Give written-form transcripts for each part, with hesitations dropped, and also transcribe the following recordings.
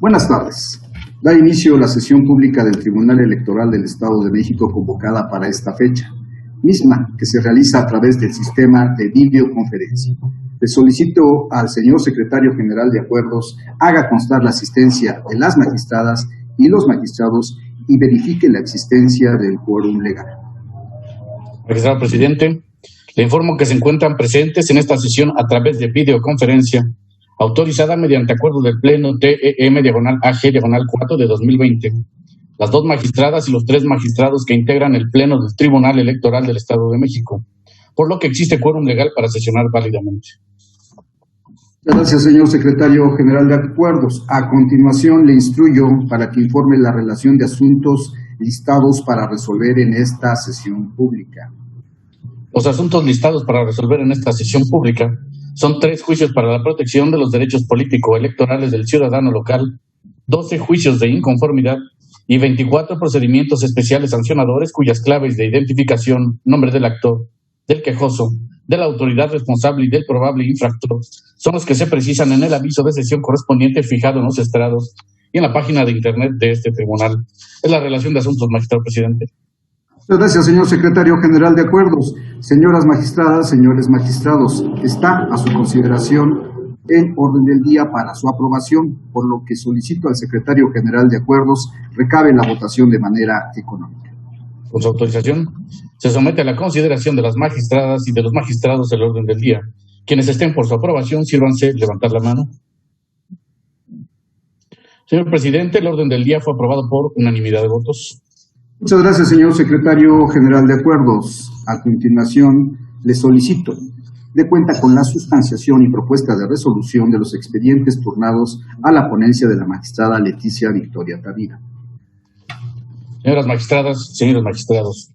Buenas tardes. Da inicio la sesión pública del Tribunal Electoral del Estado de México convocada para esta fecha, misma que se realiza a través del sistema de videoconferencia. Le solicito al señor Secretario General de Acuerdos haga constar la asistencia de las magistradas y los magistrados y verifique la existencia del quórum legal. Magistrado presidente, le informo que se encuentran presentes en esta sesión a través de videoconferencia, autorizada mediante acuerdo del Pleno TEM/AG/4 de 2020, las 2 magistradas y los 3 magistrados que integran el Pleno del Tribunal Electoral del Estado de México, por lo que existe quórum legal para sesionar válidamente. Gracias, señor Secretario General de Acuerdos. A continuación, le instruyo para que informe la relación de asuntos listados para resolver en esta sesión pública. Los asuntos listados para resolver en esta sesión pública son 3 juicios para la protección de los derechos político-electorales del ciudadano local, 12 juicios de inconformidad y 24 procedimientos especiales sancionadores cuyas claves de identificación, nombre del actor, del quejoso, de la autoridad responsable y del probable infractor son los que se precisan en el aviso de sesión correspondiente fijado en los estrados y en la página de internet de este tribunal. Es la relación de asuntos, magistrado presidente. Muchas gracias, señor Secretario General de Acuerdos. Señoras magistradas, señores magistrados, está a su consideración el orden del día para su aprobación, por lo que solicito al Secretario General de Acuerdos recabe la votación de manera económica. Con su autorización, se somete a la consideración de las magistradas y de los magistrados el orden del día. Quienes estén por su aprobación, sírvanse levantar la mano. Señor presidente, el orden del día fue aprobado por unanimidad de votos. Muchas gracias, señor Secretario General de Acuerdos. A continuación, le solicito de cuenta con la sustanciación y propuesta de resolución de los expedientes turnados a la ponencia de la magistrada Leticia Victoria Tavira. Señoras magistradas, señores magistrados,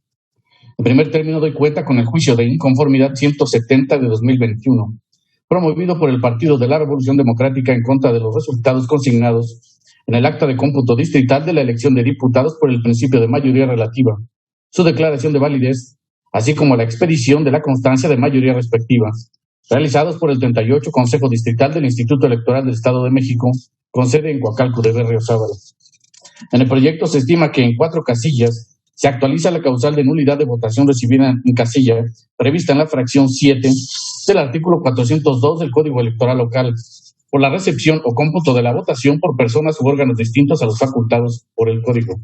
en primer término doy cuenta con el juicio de inconformidad 170 de 2021, promovido por el Partido de la Revolución Democrática en contra de los resultados consignados en el acta de cómputo distrital de la elección de diputados por el principio de mayoría relativa, su declaración de validez, así como la expedición de la constancia de mayoría respectiva, realizados por el 38 Consejo Distrital del Instituto Electoral del Estado de México, con sede en Coacalco de Berriozábal. En el proyecto se estima que en 4 casillas se actualiza la causal de nulidad de votación recibida en casilla prevista en la fracción 7 del artículo 402 del Código Electoral Local, por la recepción o cómputo de la votación por personas u órganos distintos a los facultados por el Código.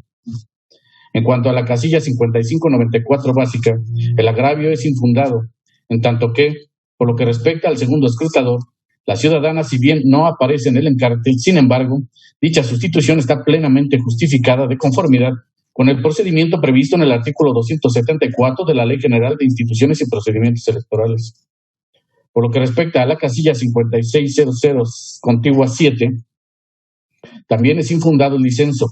En cuanto a la casilla 5594 básica, el agravio es infundado, en tanto que, por lo que respecta al segundo escrutador, la ciudadana, si bien no aparece en el encarte, sin embargo, dicha sustitución está plenamente justificada de conformidad con el procedimiento previsto en el artículo 274 de la Ley General de Instituciones y Procedimientos Electorales. Por lo que respecta a la casilla 5600 contigua 7, también es infundado el disenso,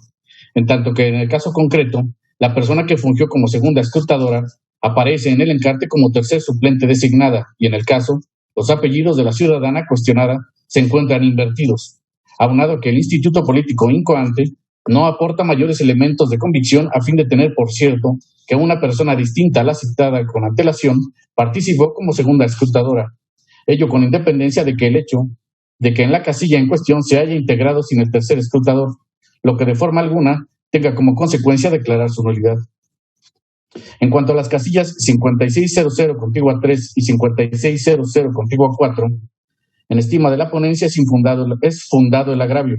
en tanto que en el caso concreto, la persona que fungió como segunda escrutadora aparece en el encarte como tercer suplente designada y en el caso, los apellidos de la ciudadana cuestionada se encuentran invertidos, aunado que el instituto político incoante no aporta mayores elementos de convicción a fin de tener por cierto que una persona distinta a la citada con antelación participó como segunda escrutadora. Ello con independencia de que el hecho de que en la casilla en cuestión se haya integrado sin el tercer escrutador, lo que de forma alguna tenga como consecuencia declarar su nulidad. En cuanto a las casillas 5600 contigua 3 y 5600 contigua 4, en estima de la ponencia es fundado el agravio,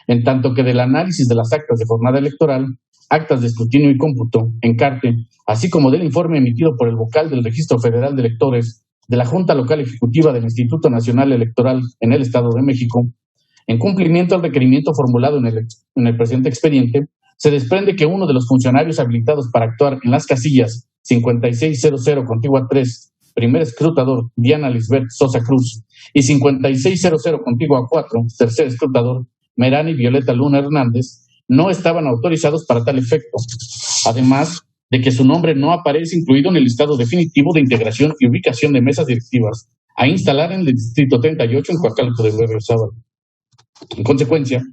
en tanto que del análisis de las actas de jornada electoral, actas de escrutinio y cómputo, encarte, así como del informe emitido por el vocal del Registro Federal de Electores de la Junta Local Ejecutiva del Instituto Nacional Electoral en el Estado de México, en cumplimiento al requerimiento formulado en el presente expediente, se desprende que uno de los funcionarios habilitados para actuar en las casillas 5600 contigua 3, primer escrutador Diana Lisbeth Sosa Cruz, y 5600 contigua 4, tercer escrutador Merani Violeta Luna Hernández, no estaban autorizados para tal efecto, además de que su nombre no aparece incluido en el listado definitivo de integración y ubicación de mesas directivas a instalar en el Distrito 38 en Coacalco de Berriozábal. En consecuencia,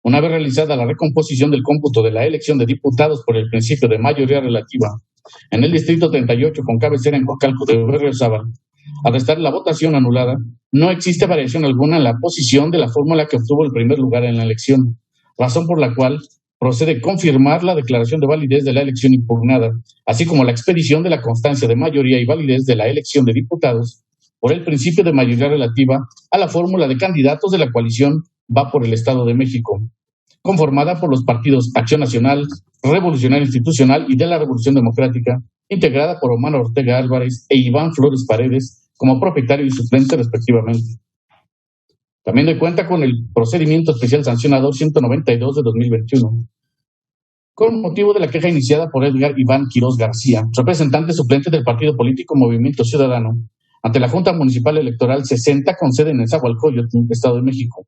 una vez realizada la recomposición del cómputo de la elección de diputados por el principio de mayoría relativa en el Distrito 38 con cabecera en Coacalco de Berriozábal, al restar la votación anulada, no existe variación alguna en la posición de la fórmula que obtuvo el primer lugar en la elección, razón por la cual procede confirmar la declaración de validez de la elección impugnada, así como la expedición de la constancia de mayoría y validez de la elección de diputados por el principio de mayoría relativa a la fórmula de candidatos de la coalición Va por el Estado de México, conformada por los partidos Acción Nacional, Revolucionario Institucional y de la Revolución Democrática, integrada por Omar Ortega Álvarez e Iván Flores Paredes como propietario y suplente respectivamente. También doy cuenta con el procedimiento especial sancionador 192 de 2021, con motivo de la queja iniciada por Edgar Iván Quirós García, representante suplente del partido político Movimiento Ciudadano, ante la Junta Municipal Electoral 60 con sede en Nezahualcóyotl, Estado de México,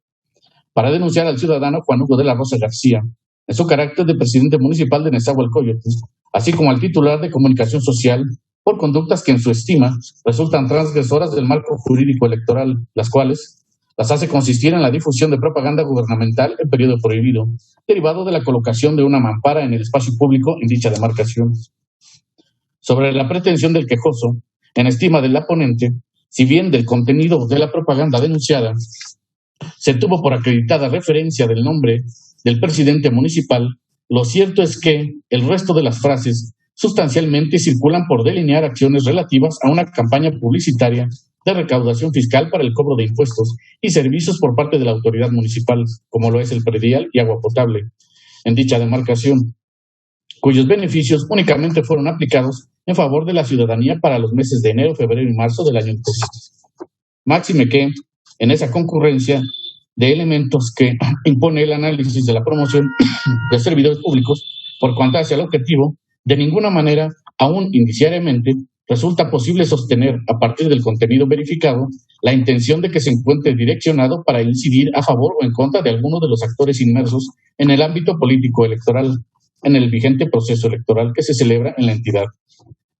para denunciar al ciudadano Juan Hugo de la Rosa García, en su carácter de presidente municipal de Nezahualcóyotl, así como al titular de Comunicación Social, por conductas que en su estima resultan transgresoras del marco jurídico electoral, las cuales las hace consistir en la difusión de propaganda gubernamental en periodo prohibido, derivado de la colocación de una mampara en el espacio público en dicha demarcación. Sobre la pretensión del quejoso, en estima de la ponente, si bien del contenido de la propaganda denunciada se tuvo por acreditada referencia del nombre del presidente municipal, lo cierto es que el resto de las frases sustancialmente circulan por delinear acciones relativas a una campaña publicitaria de recaudación fiscal para el cobro de impuestos y servicios por parte de la autoridad municipal, como lo es el predial y agua potable, en dicha demarcación, cuyos beneficios únicamente fueron aplicados en favor de la ciudadanía para los meses de enero, febrero y marzo del año en curso. Máxime que, en esa concurrencia de elementos que impone el análisis de la promoción de servidores públicos por cuanto hacia el objetivo, de ninguna manera, aún indiciariamente, resulta posible sostener, a partir del contenido verificado, la intención de que se encuentre direccionado para incidir a favor o en contra de alguno de los actores inmersos en el ámbito político electoral, en el vigente proceso electoral que se celebra en la entidad.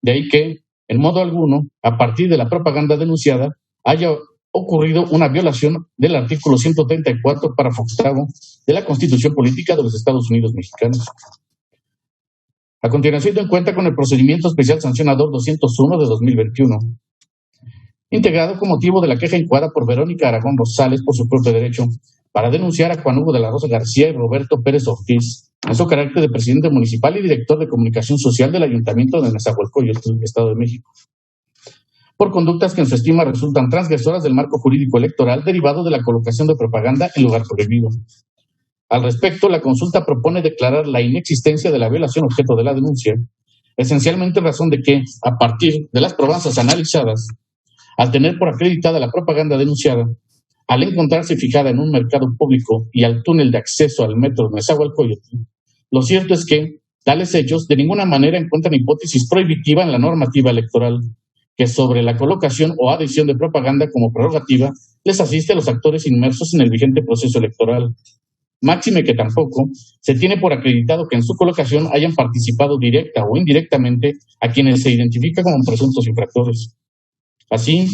De ahí que, en modo alguno, a partir de la propaganda denunciada, haya ocurrido una violación del artículo 134, párrafo octavo, de la Constitución Política de los Estados Unidos Mexicanos. A continuación, doy cuenta con el procedimiento especial sancionador 201 de 2021, integrado con motivo de la queja incoada por Verónica Aragón Rosales por su propio derecho, para denunciar a Juan Hugo de la Rosa García y Roberto Pérez Ortiz, en su carácter de presidente municipal y director de comunicación social del Ayuntamiento de Nezahualcóyotl, Estado de México, por conductas que en su estima resultan transgresoras del marco jurídico electoral derivado de la colocación de propaganda en lugar prohibido. Al respecto, la consulta propone declarar la inexistencia de la violación objeto de la denuncia, esencialmente en razón de que, a partir de las probanzas analizadas, al tener por acreditada la propaganda denunciada, al encontrarse fijada en un mercado público y al túnel de acceso al metro de Nezahualcóyotl, lo cierto es que tales hechos de ninguna manera encuentran hipótesis prohibitiva en la normativa electoral, que sobre la colocación o adhesión de propaganda como prerrogativa les asiste a los actores inmersos en el vigente proceso electoral. Máxime que tampoco se tiene por acreditado que en su colocación hayan participado directa o indirectamente a quienes se identifica como presuntos infractores. Así,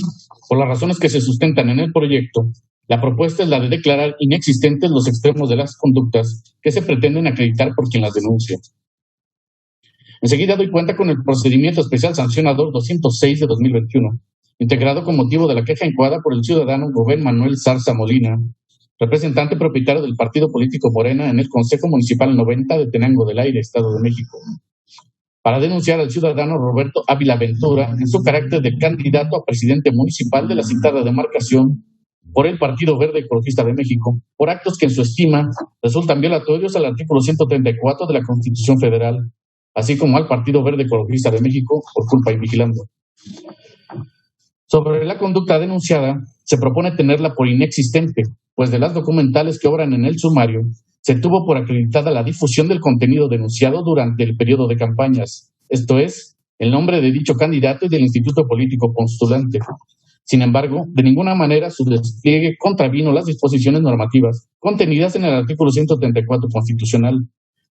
por las razones que se sustentan en el proyecto, la propuesta es la de declarar inexistentes los extremos de las conductas que se pretenden acreditar por quien las denuncia. Enseguida doy cuenta con el procedimiento especial sancionador 206 de 2021, integrado con motivo de la queja incoada por el ciudadano Rubén Manuel Zarza Molina, representante propietario del partido político Morena en el Consejo Municipal 90 de Tenango del Aire, Estado de México, para denunciar al ciudadano Roberto Ávila Ventura en su carácter de candidato a presidente municipal de la citada demarcación por el Partido Verde Ecologista de México, por actos que en su estima resultan violatorios al artículo 134 de la Constitución Federal, así como al Partido Verde Ecologista de México por culpa y vigilando. Sobre la conducta denunciada, se propone tenerla por inexistente, pues de las documentales que obran en el sumario, se tuvo por acreditada la difusión del contenido denunciado durante el periodo de campañas, esto es, el nombre de dicho candidato y del instituto político postulante. Sin embargo, de ninguna manera su despliegue contravino las disposiciones normativas contenidas en el artículo 134 constitucional,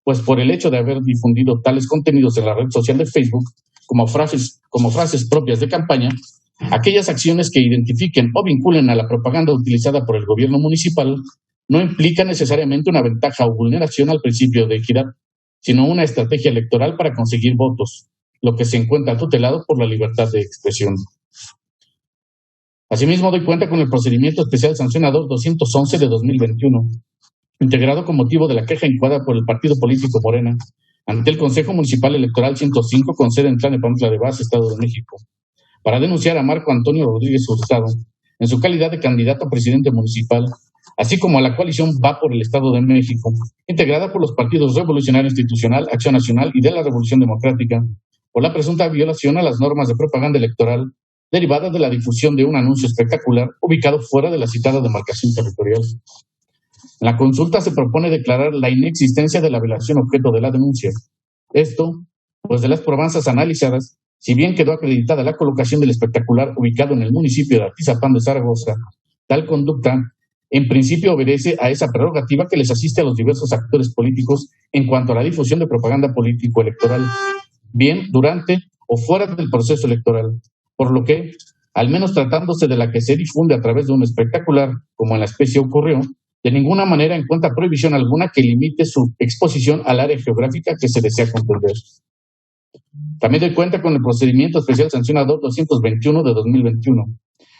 pues por el hecho de haber difundido tales contenidos en la red social de Facebook como frases propias de campaña, aquellas acciones que identifiquen o vinculen a la propaganda utilizada por el gobierno municipal no implican necesariamente una ventaja o vulneración al principio de equidad, sino una estrategia electoral para conseguir votos, lo que se encuentra tutelado por la libertad de expresión. Asimismo, doy cuenta con el procedimiento especial sancionador 211 de 2021, integrado con motivo de la queja incoada por el partido político Morena ante el Consejo Municipal Electoral 105 con sede en Tlalnepantla de Vaz, Estado de México, para denunciar a Marco Antonio Rodríguez Hurtado en su calidad de candidato a presidente municipal, así como a la coalición Va por el Estado de México, integrada por los partidos Revolucionario Institucional, Acción Nacional y de la Revolución Democrática, por la presunta violación a las normas de propaganda electoral derivada de la difusión de un anuncio espectacular ubicado fuera de la citada demarcación territorial. En la consulta se propone declarar la inexistencia de la violación objeto de la denuncia. Esto, pues de las probanzas analizadas, si bien quedó acreditada la colocación del espectacular ubicado en el municipio de Atizapán de Zaragoza, tal conducta en principio obedece a esa prerrogativa que les asiste a los diversos actores políticos en cuanto a la difusión de propaganda político-electoral, bien durante o fuera del proceso electoral, por lo que, al menos tratándose de la que se difunde a través de un espectacular, como en la especie ocurrió, de ninguna manera encuentra prohibición alguna que limite su exposición al área geográfica que se desea comprender. También doy cuenta con el procedimiento especial sancionador 221 de 2021,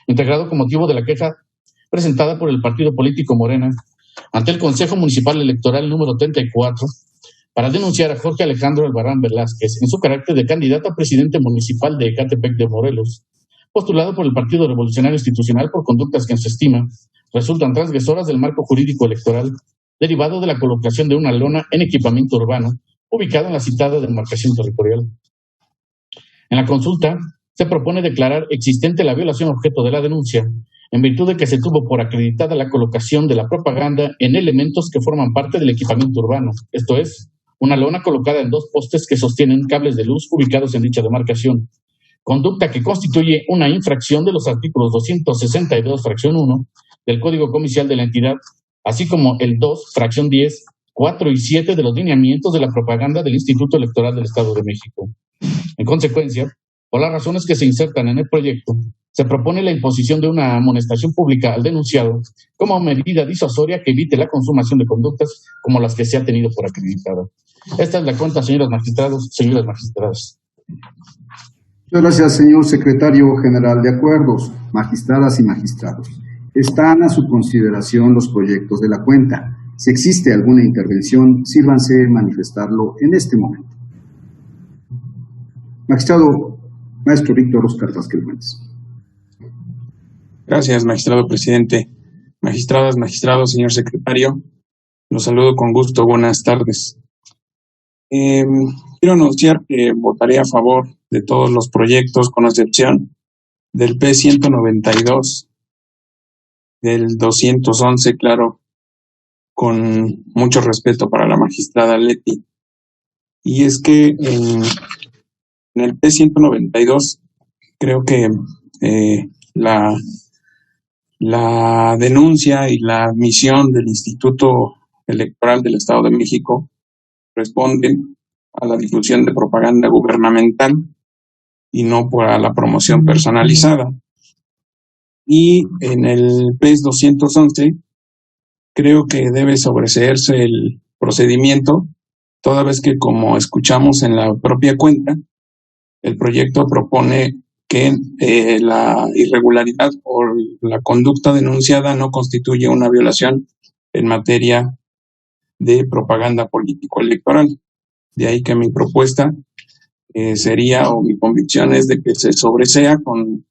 integrado con motivo de la queja presentada por el partido político Morena ante el Consejo Municipal Electoral número 34 para denunciar a Jorge Alejandro Albarrán Velázquez en su carácter de candidato a presidente municipal de Ecatepec de Morelos, postulado por el Partido Revolucionario Institucional por conductas que en su estima resultan transgresoras del marco jurídico electoral derivado de la colocación de una lona en equipamiento urbano ubicado en la citada demarcación territorial. En la consulta se propone declarar existente la violación objeto de la denuncia en virtud de que se tuvo por acreditada la colocación de la propaganda en elementos que forman parte del equipamiento urbano, esto es, una lona colocada en 2 postes que sostienen cables de luz ubicados en dicha demarcación, conducta que constituye una infracción de los artículos 262, fracción 1, del Código Comicial de la entidad, así como el 2, fracción 10, 4 y 7 de los lineamientos de la propaganda del Instituto Electoral del Estado de México. En consecuencia, por las razones que se insertan en el proyecto, se propone la imposición de una amonestación pública al denunciado como medida disuasoria que evite la consumación de conductas como las que se ha tenido por acreditada. Esta es la cuenta, señoras magistrados, señoras magistradas. Muchas gracias, señor secretario general. De acuerdo, magistradas y magistrados, están a su consideración los proyectos de la cuenta. Si existe alguna intervención, sírvanse manifestarlo en este momento. Maestro Víctor Óscar Pasquel Fuentes. Gracias, magistrado presidente. Magistradas, magistrados, señor secretario, los saludo con gusto. Buenas tardes. Quiero anunciar que votaré a favor de todos los proyectos, con excepción del P192, del 211, claro, con mucho respeto para la magistrada Leti. Y es que en el P192 creo que la denuncia y la admisión del Instituto Electoral del Estado de México responden a la difusión de propaganda gubernamental y no a la promoción personalizada. Y en el PES 211 creo que debe sobreseerse el procedimiento, toda vez que, como escuchamos en la propia cuenta, el proyecto propone que la irregularidad o la conducta denunciada no constituye una violación en materia de propaganda político-electoral. De ahí que mi propuesta sería, o mi convicción es de que se sobresea con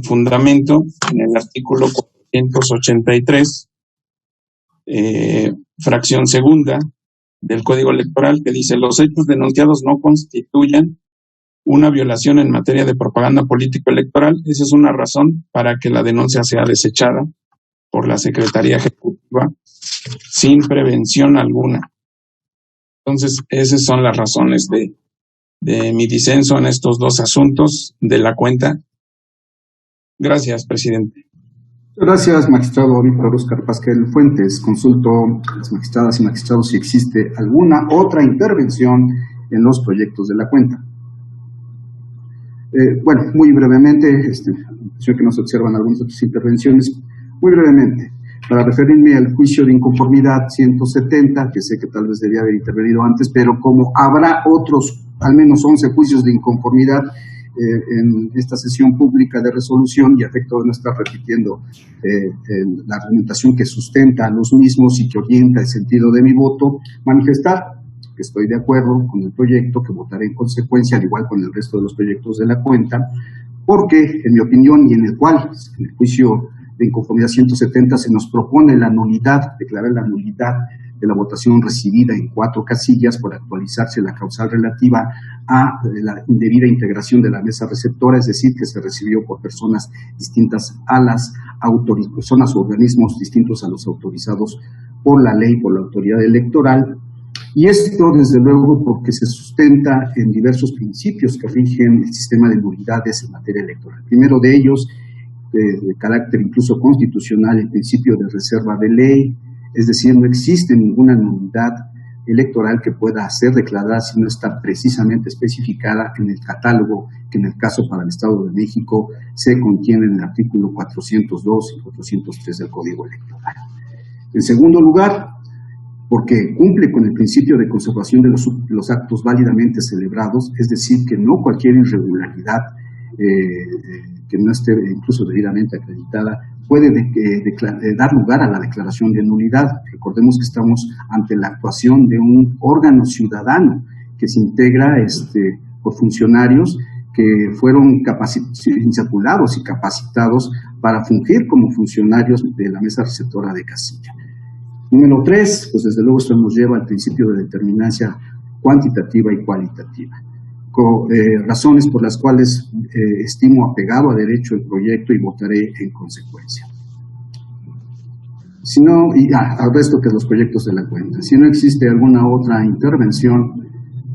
fundamento en el artículo 483, fracción segunda del Código Electoral, que dice: los hechos denunciados no constituyen una violación en materia de propaganda político-electoral. Esa es una razón para que la denuncia sea desechada por la Secretaría Ejecutiva sin prevención alguna. Entonces, esas son las razones de mi disenso en estos 2 asuntos de la cuenta. Gracias, presidente. Gracias, magistrado Víctor Óscar Pasquel Fuentes. Consulto a las magistradas y magistrados si existe alguna otra intervención en los proyectos de la cuenta. Bueno, muy brevemente, que no se observan algunas otras intervenciones, muy brevemente, para referirme al juicio de inconformidad 170, que sé que tal vez debía haber intervenido antes, pero como habrá otros, al menos 11 juicios de inconformidad, en esta sesión pública de resolución, y a efecto de no estar repitiendo la argumentación que sustenta a los mismos y que orienta el sentido de mi voto, manifestar que estoy de acuerdo con el proyecto, que votaré en consecuencia, al igual con el resto de los proyectos de la cuenta, porque, en mi opinión, y en el cual, en el juicio de inconformidad 170, se nos propone la nulidad, declarar la nulidad de la votación recibida en 4 casillas por actualizarse la causal relativa a la indebida integración de la mesa receptora, es decir, que se recibió por personas distintas a las personas o organismos distintos a los autorizados por la ley, por la autoridad electoral. Y esto, desde luego, porque se sustenta en diversos principios que rigen el sistema de nulidades en materia electoral. Primero de ellos, de carácter incluso constitucional, el principio de reserva de ley, es decir, no existe ninguna nulidad electoral que pueda ser declarada si no está precisamente especificada en el catálogo que, en el caso para el Estado de México, se contiene en el artículo 402 y 403 del Código Electoral. En segundo lugar, porque cumple con el principio de conservación de los actos válidamente celebrados, es decir, que no cualquier irregularidad que no esté incluso debidamente acreditada puede dar lugar a la declaración de nulidad. Recordemos que estamos ante la actuación de un órgano ciudadano que se integra por funcionarios que fueron vinculados y capacitados para fungir como funcionarios de la mesa receptora de casilla. Número 3, pues desde luego esto nos lleva al principio de determinancia cuantitativa y cualitativa. Razones por las cuales estimo apegado a derecho el proyecto y votaré en consecuencia. Si no, al resto que los proyectos de la cuenta. Si no existe alguna otra intervención,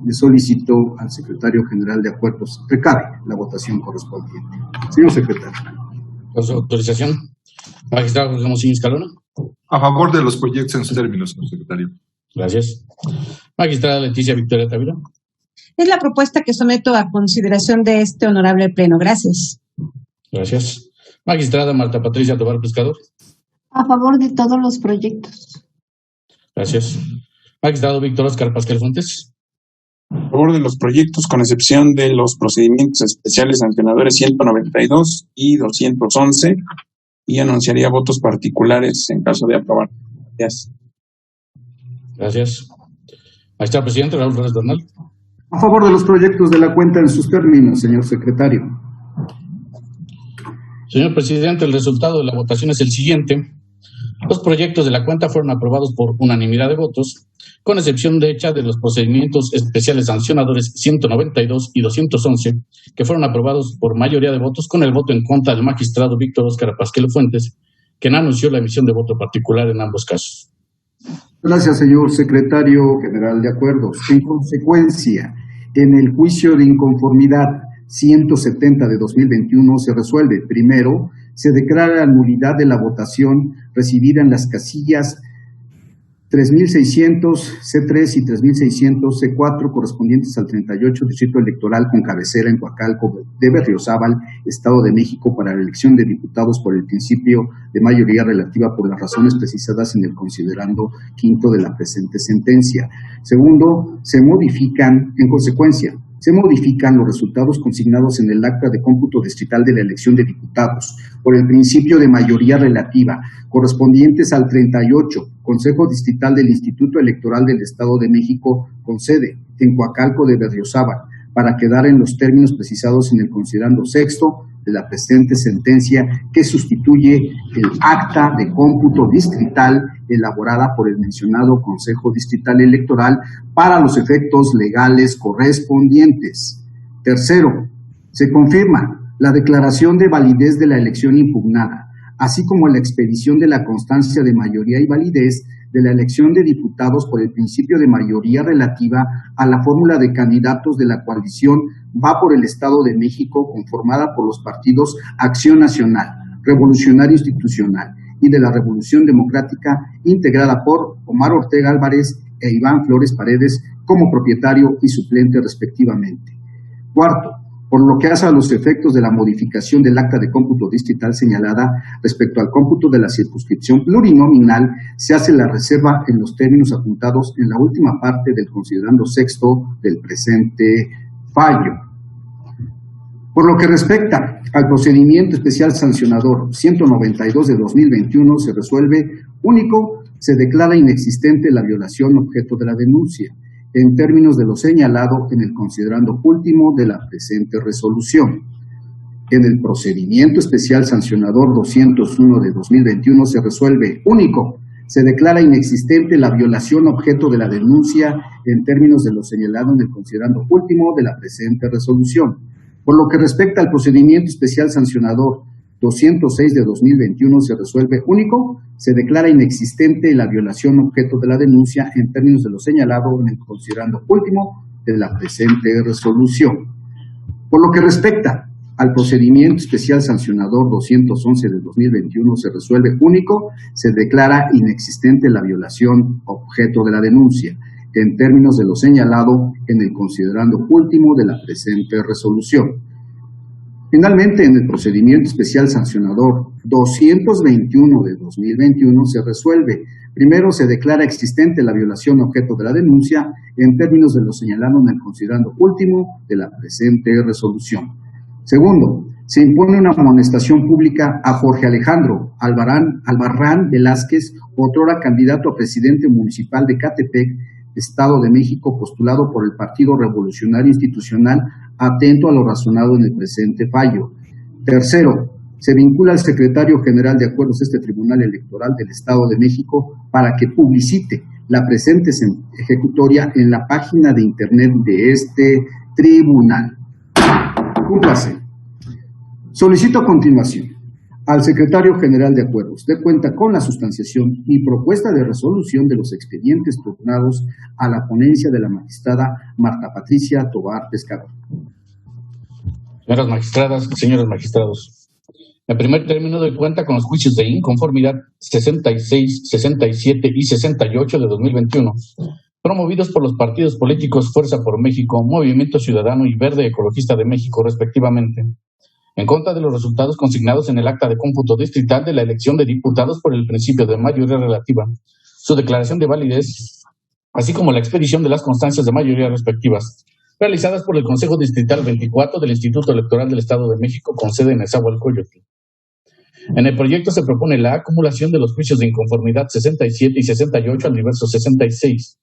le solicito al secretario general de Acuerdos recabe la votación correspondiente. Señor secretario. Con su autorización, magistrado José Mocín Escalona. A favor de los proyectos en sus términos, señor secretario. Gracias. Magistrada Leticia Victoria Tavira. Es la propuesta que someto a consideración de este honorable pleno. Gracias. Gracias. Magistrada Marta Patricia Tobar Pescador. A favor de todos los proyectos. Gracias. Magistrado Víctor Oscar Pascal Fuentes. A favor de los proyectos, con excepción de los procedimientos especiales sancionadores 192 y 211, y anunciaría votos particulares en caso de aprobar. Gracias. Gracias. Magistrado presidente Raúl Flores Bernal. A favor de los proyectos de la cuenta en sus términos, señor secretario. Señor presidente, el resultado de la votación es el siguiente. Los proyectos de la cuenta fueron aprobados por unanimidad de votos, con excepción de hecha de los procedimientos especiales sancionadores 192 y 211, que fueron aprobados por mayoría de votos, con el voto en contra del magistrado Víctor Óscar Pasquel Fuentes, quien anunció la emisión de voto particular en ambos casos. Gracias, señor secretario general de Acuerdos. En consecuencia, en el juicio de inconformidad 170 de 2021 se resuelve, primero, se declara la nulidad de la votación recibida en las casillas 3600 C3 y 3600 C4 correspondientes al 38 Distrito Electoral con cabecera en Coacalco de Berriozábal, Estado de México, para la elección de diputados por el principio de mayoría relativa por las razones precisadas en el considerando quinto de la presente sentencia. Segundo, en consecuencia, se modifican los resultados consignados en el acta de cómputo distrital de la elección de diputados por el principio de mayoría relativa, correspondientes al 38 Consejo Distrital del Instituto Electoral del Estado de México, con sede en Coacalco de Berriozábal, para quedar en los términos precisados en el considerando sexto de la presente sentencia, que sustituye el acta de cómputo distrital elaborada por el mencionado Consejo Distrital Electoral para los efectos legales correspondientes. Tercero, se confirma la declaración de validez de la elección impugnada, así como la expedición de la constancia de mayoría y validez de la elección de diputados por el principio de mayoría relativa a la fórmula de candidatos de la coalición Va por el Estado de México, conformada por los partidos Acción Nacional, Revolucionario Institucional y de la Revolución Democrática, integrada por Omar Ortega Álvarez e Iván Flores Paredes como propietario y suplente respectivamente. Cuarto, por lo que hace a los efectos de la modificación del acta de cómputo distrital señalada respecto al cómputo de la circunscripción plurinominal, se hace la reserva en los términos apuntados en la última parte del considerando sexto del presente fallo. Por lo que respecta al procedimiento especial sancionador 192 de 2021, se resuelve único, se declara inexistente la violación objeto de la denuncia, en términos de lo señalado en el considerando último de la presente resolución. En el procedimiento especial sancionador 201 de 2021 se resuelve único, se declara inexistente la violación objeto de la denuncia en términos de lo señalado en el considerando último de la presente resolución. Por lo que respecta al procedimiento especial sancionador 206 de 2021 se resuelve único, se declara inexistente la violación objeto de la denuncia en términos de lo señalado en el considerando último de la presente resolución. Por lo que respecta al procedimiento especial sancionador 211 de 2021 se resuelve único, se declara inexistente la violación objeto de la denuncia en términos de lo señalado en el considerando último de la presente resolución. Finalmente, en el procedimiento especial sancionador 221 de 2021 se resuelve, primero, se declara existente la violación objeto de la denuncia en términos de lo señalado en el considerando último de la presente resolución. Segundo, se impone una amonestación pública a Jorge Alejandro Albarrán Velázquez, otrora candidato a presidente municipal de Catepec, Estado de México, postulado por el Partido Revolucionario Institucional, atento a lo razonado en el presente fallo. Tercero, se vincula al secretario general de acuerdos de este Tribunal Electoral del Estado de México para que publicite la presente ejecutoria en la página de internet de este tribunal. Cúmplase. Solicito a continuación al secretario general de acuerdos dé cuenta con la sustanciación y propuesta de resolución de los expedientes turnados a la ponencia de la magistrada Marta Patricia Tobar Pescador. Señoras magistradas, señores magistrados, en primer término doy cuenta con los juicios de inconformidad 66, 67 y 68 de 2021, promovidos por los partidos políticos Fuerza por México, Movimiento Ciudadano y Verde Ecologista de México, respectivamente, en contra de los resultados consignados en el acta de cómputo distrital de la elección de diputados por el principio de mayoría relativa, su declaración de validez, así como la expedición de las constancias de mayoría respectivas, realizadas por el Consejo Distrital 24 del Instituto Electoral del Estado de México, con sede en Nezahualcóyotl. En el proyecto se propone la acumulación de los juicios de inconformidad 67 y 68 al diverso 66.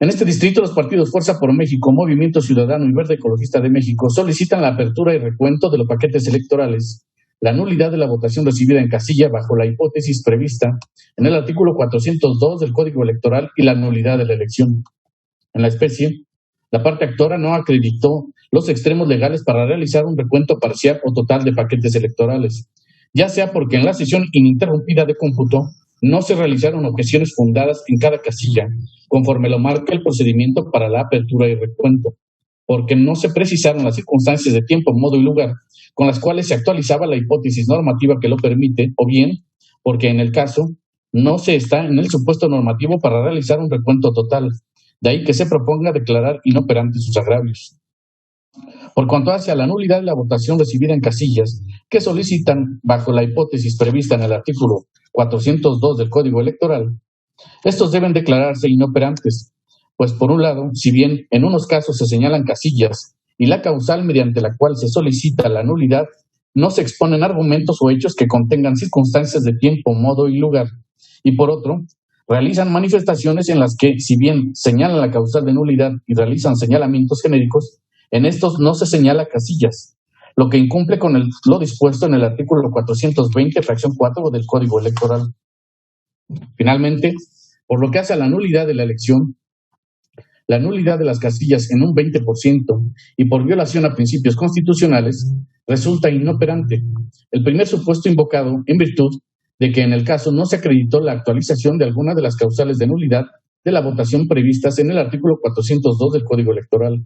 En este distrito, los partidos Fuerza por México, Movimiento Ciudadano y Verde Ecologista de México solicitan la apertura y recuento de los paquetes electorales, la nulidad de la votación recibida en casilla bajo la hipótesis prevista en el artículo 402 del Código Electoral y la nulidad de la elección. En la especie, la parte actora no acreditó los extremos legales para realizar un recuento parcial o total de paquetes electorales, ya sea porque en la sesión ininterrumpida de cómputo no se realizaron objeciones fundadas en cada casilla, conforme lo marca el procedimiento para la apertura y recuento, porque no se precisaron las circunstancias de tiempo, modo y lugar con las cuales se actualizaba la hipótesis normativa que lo permite, o bien porque en el caso no se está en el supuesto normativo para realizar un recuento total, de ahí que se proponga declarar inoperantes sus agravios. Por cuanto hace a la nulidad de la votación recibida en casillas, que solicitan bajo la hipótesis prevista en el artículo 402 del Código Electoral, estos deben declararse inoperantes, pues por un lado, si bien en unos casos se señalan casillas y la causal mediante la cual se solicita la nulidad, no se exponen argumentos o hechos que contengan circunstancias de tiempo, modo y lugar, y por otro, realizan manifestaciones en las que, si bien señalan la causal de nulidad y realizan señalamientos genéricos, en estos no se señala casillas, lo que incumple con lo dispuesto en el artículo 420, fracción 4 del Código Electoral. Finalmente, por lo que hace a la nulidad de la elección, la nulidad de las casillas en un 20% y por violación a principios constitucionales resulta inoperante. El primer supuesto invocado en virtud de que en el caso no se acreditó la actualización de alguna de las causales de nulidad de la votación previstas en el artículo 402 del Código Electoral.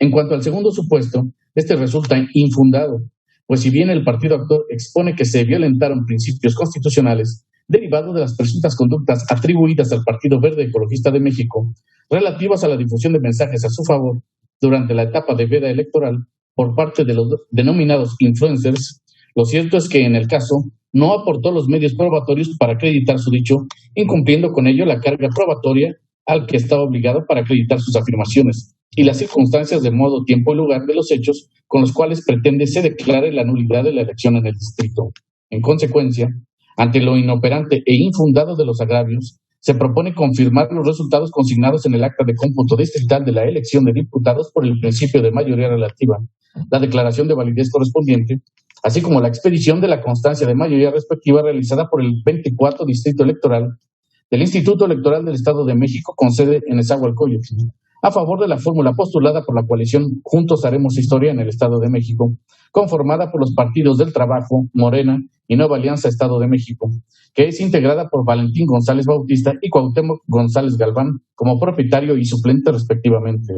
En cuanto al segundo supuesto, este resulta infundado, pues si bien el partido actor expone que se violentaron principios constitucionales derivados de las presuntas conductas atribuidas al Partido Verde Ecologista de México, relativas a la difusión de mensajes a su favor durante la etapa de veda electoral por parte de los denominados influencers, lo cierto es que en el caso no aportó los medios probatorios para acreditar su dicho, incumpliendo con ello la carga probatoria al que estaba obligado para acreditar sus afirmaciones. y las circunstancias de modo, tiempo y lugar de los hechos con los cuales pretende se declare la nulidad de la elección en el distrito. En consecuencia, ante lo inoperante e infundado de los agravios, se propone confirmar los resultados consignados en el acta de cómputo distrital de la elección de diputados por el principio de mayoría relativa, la declaración de validez correspondiente, así como la expedición de la constancia de mayoría respectiva realizada por el 24 Distrito Electoral del Instituto Electoral del Estado de México con sede en Nezahualcóyotl, a favor de la fórmula postulada por la coalición Juntos Haremos Historia en el Estado de México, conformada por los partidos del Trabajo, Morena y Nueva Alianza Estado de México, que es integrada por Valentín González Bautista y Cuauhtémoc González Galván como propietario y suplente respectivamente.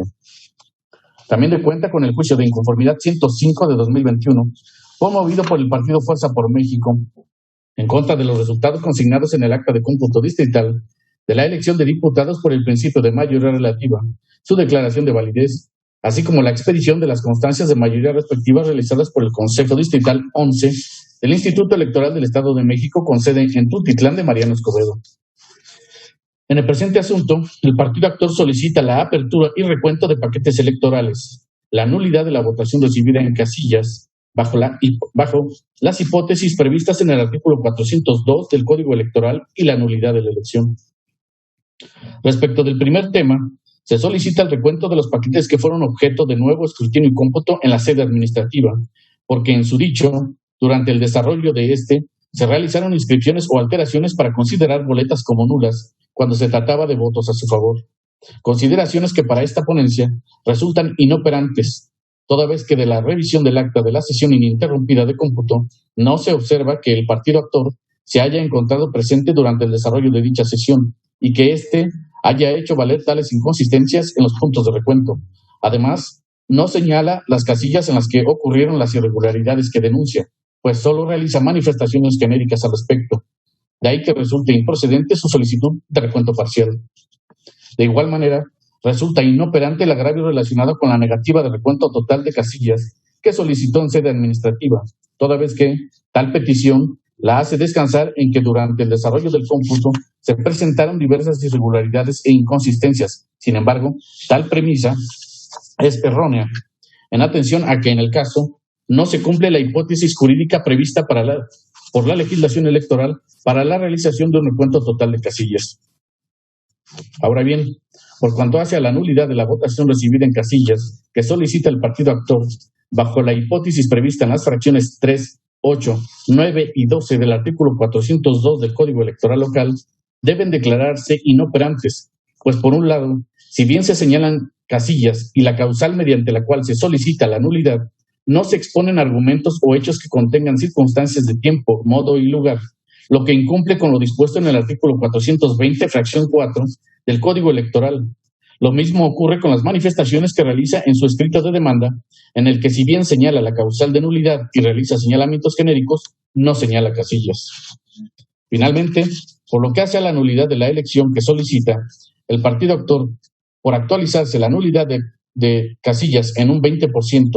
También de cuenta con el juicio de inconformidad 105 de 2021, promovido por el partido Fuerza por México, en contra de los resultados consignados en el acta de cómputo distrital de la elección de diputados por el principio de mayoría relativa, su declaración de validez, así como la expedición de las constancias de mayoría respectivas realizadas por el Consejo Distrital 11 del Instituto Electoral del Estado de México con sede en Tultitlán de Mariano Escobedo. En el presente asunto, el partido actor solicita la apertura y recuento de paquetes electorales, la nulidad de la votación recibida en casillas, bajo las hipótesis previstas en el artículo 402 del Código Electoral y la nulidad de la elección. Respecto del primer tema, se solicita el recuento de los paquetes que fueron objeto de nuevo escrutinio y cómputo en la sede administrativa, porque en su dicho, durante el desarrollo de se realizaron inscripciones o alteraciones para considerar boletas como nulas cuando se trataba de votos a su favor. Consideraciones que para esta ponencia resultan inoperantes, toda vez que de la revisión del acta de la sesión ininterrumpida de cómputo no se observa que el partido actor se haya encontrado presente durante el desarrollo de dicha sesión y que haya hecho valer tales inconsistencias en los puntos de recuento. Además, no señala las casillas en las que ocurrieron las irregularidades que denuncia, pues solo realiza manifestaciones genéricas al respecto. De ahí que resulte improcedente su solicitud de recuento parcial. De igual manera, resulta inoperante el agravio relacionado con la negativa de recuento total de casillas que solicitó en sede administrativa, toda vez que tal petición la hace descansar en que durante el desarrollo del cómputo se presentaron diversas irregularidades e inconsistencias. Sin embargo, tal premisa es errónea, en atención a que en el caso no se cumple la hipótesis jurídica prevista por la legislación electoral para la realización de un recuento total de casillas. Ahora bien, por cuanto hace a la nulidad de la votación recibida en casillas que solicita el partido actor bajo la hipótesis prevista en las fracciones 3, 8, 9 y 12 del artículo 402 del Código Electoral Local, deben declararse inoperantes, pues por un lado, si bien se señalan casillas y la causal mediante la cual se solicita la nulidad, no se exponen argumentos o hechos que contengan circunstancias de tiempo, modo y lugar, lo que incumple con lo dispuesto en el artículo 420, fracción 4 del Código Electoral. Lo mismo ocurre con las manifestaciones que realiza en su escrito de demanda, en el que si bien señala la causal de nulidad y realiza señalamientos genéricos, no señala casillas. Finalmente, por lo que hace a la nulidad de la elección que solicita, el partido actor, por actualizarse la nulidad de casillas en un 20%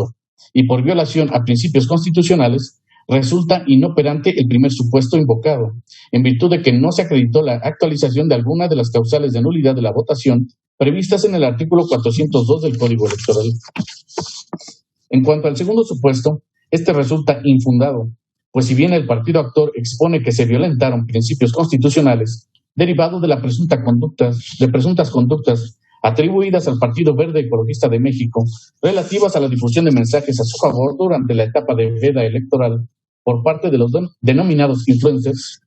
y por violación a principios constitucionales, resulta inoperante el primer supuesto invocado, en virtud de que no se acreditó la actualización de alguna de las causales de nulidad de la votación previstas en el artículo 402 del Código Electoral. En cuanto al segundo supuesto, resulta infundado, pues si bien el partido actor expone que se violentaron principios constitucionales derivados de presuntas conductas atribuidas al Partido Verde Ecologista de México, relativas a la difusión de mensajes a su favor durante la etapa de veda electoral por parte de los denominados influencers,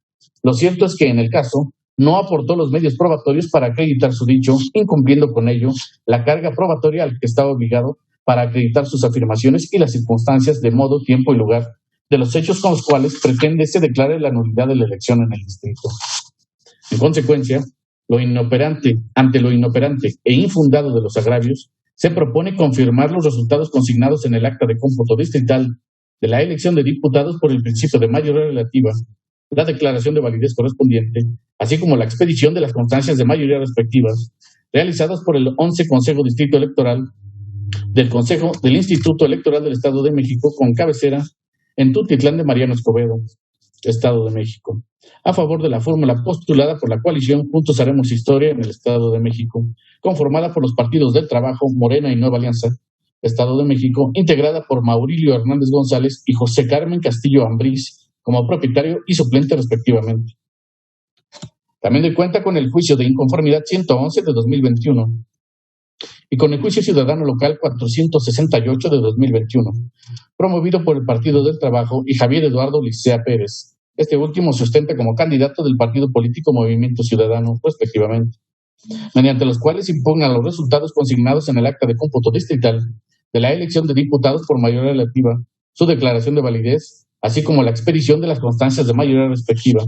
lo cierto es que en el caso no aportó los medios probatorios para acreditar su dicho, incumpliendo con ello la carga probatoria al que estaba obligado para acreditar sus afirmaciones y las circunstancias de modo, tiempo y lugar de los hechos con los cuales pretende se declare la nulidad de la elección en el distrito. En consecuencia, ante lo inoperante e infundado de los agravios, se propone confirmar los resultados consignados en el acta de cómputo distrital de la elección de diputados por el principio de mayoría relativa, la declaración de validez correspondiente, así como la expedición de las constancias de mayoría respectivas, realizadas por el 11 Consejo Distrito Electoral del Instituto Electoral del Estado de México, con cabecera en Tultitlán de Mariano Escobedo, Estado de México. A favor de la fórmula postulada por la coalición Juntos Haremos Historia en el Estado de México, conformada por los partidos del Trabajo, Morena y Nueva Alianza, Estado de México, integrada por Maurilio Hernández González y José Carmen Castillo Ambriz como propietario y suplente respectivamente. También doy cuenta con el juicio de inconformidad 111 de 2021 y con el juicio ciudadano local 468 de 2021, promovido por el Partido del Trabajo y Javier Eduardo Licea Pérez. Este último se ostenta como candidato del partido político Movimiento Ciudadano, respectivamente, mediante los cuales impugnan los resultados consignados en el acta de cómputo distrital de la elección de diputados por mayoría relativa, su declaración de validez, así como la expedición de las constancias de mayoría respectiva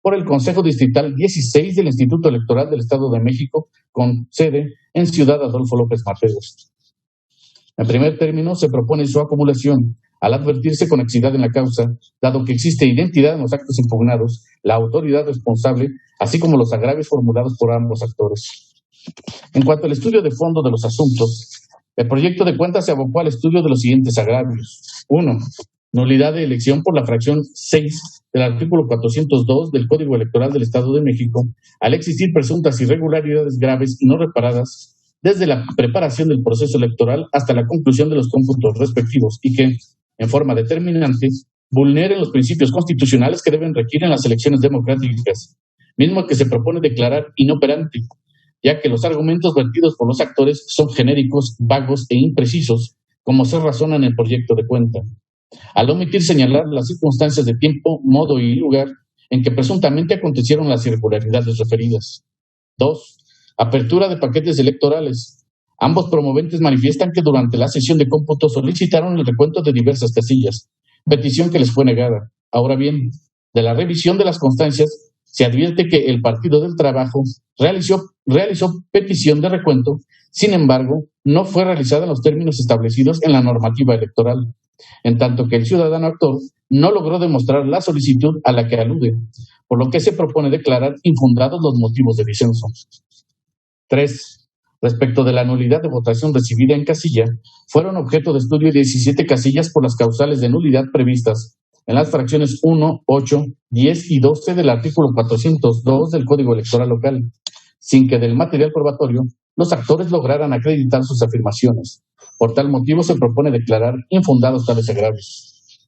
por el Consejo Distrital 16 del Instituto Electoral del Estado de México, con sede en Ciudad Adolfo López Mateos. En primer término, se propone su acumulación al advertirse conexidad en la causa, dado que existe identidad en los actos impugnados, la autoridad responsable, así como los agravios formulados por ambos actores. En cuanto al estudio de fondo de los asuntos, el proyecto de cuenta se abocó al estudio de los siguientes agravios. 1. Nulidad de elección por la fracción 6 del artículo 402 del Código Electoral del Estado de México, al existir presuntas irregularidades graves y no reparadas desde la preparación del proceso electoral hasta la conclusión de los cómputos respectivos y que, en forma determinante, vulneren los principios constitucionales que deben regir en las elecciones democráticas, mismo que se propone declarar inoperante, ya que los argumentos vertidos por los actores son genéricos, vagos e imprecisos, como se razona en el proyecto de cuenta, al omitir señalar las circunstancias de tiempo, modo y lugar en que presuntamente acontecieron las irregularidades referidas. 2. Apertura de paquetes electorales. Ambos promoventes manifiestan que durante la sesión de cómputo solicitaron el recuento de diversas casillas, petición que les fue negada. Ahora bien, de la revisión de las constancias, se advierte que el Partido del Trabajo realizó petición de recuento, sin embargo, no fue realizada en los términos establecidos en la normativa electoral, en tanto que el ciudadano actor no logró demostrar la solicitud a la que alude, por lo que se propone declarar infundados los motivos de disenso. 3. Respecto de la nulidad de votación recibida en casilla, fueron objeto de estudio 17 casillas por las causales de nulidad previstas en las fracciones 1, 8, 10 y 12 del artículo 402 del Código Electoral local, sin que del material probatorio los actores lograran acreditar sus afirmaciones. Por tal motivo se propone declarar infundados tales agravios.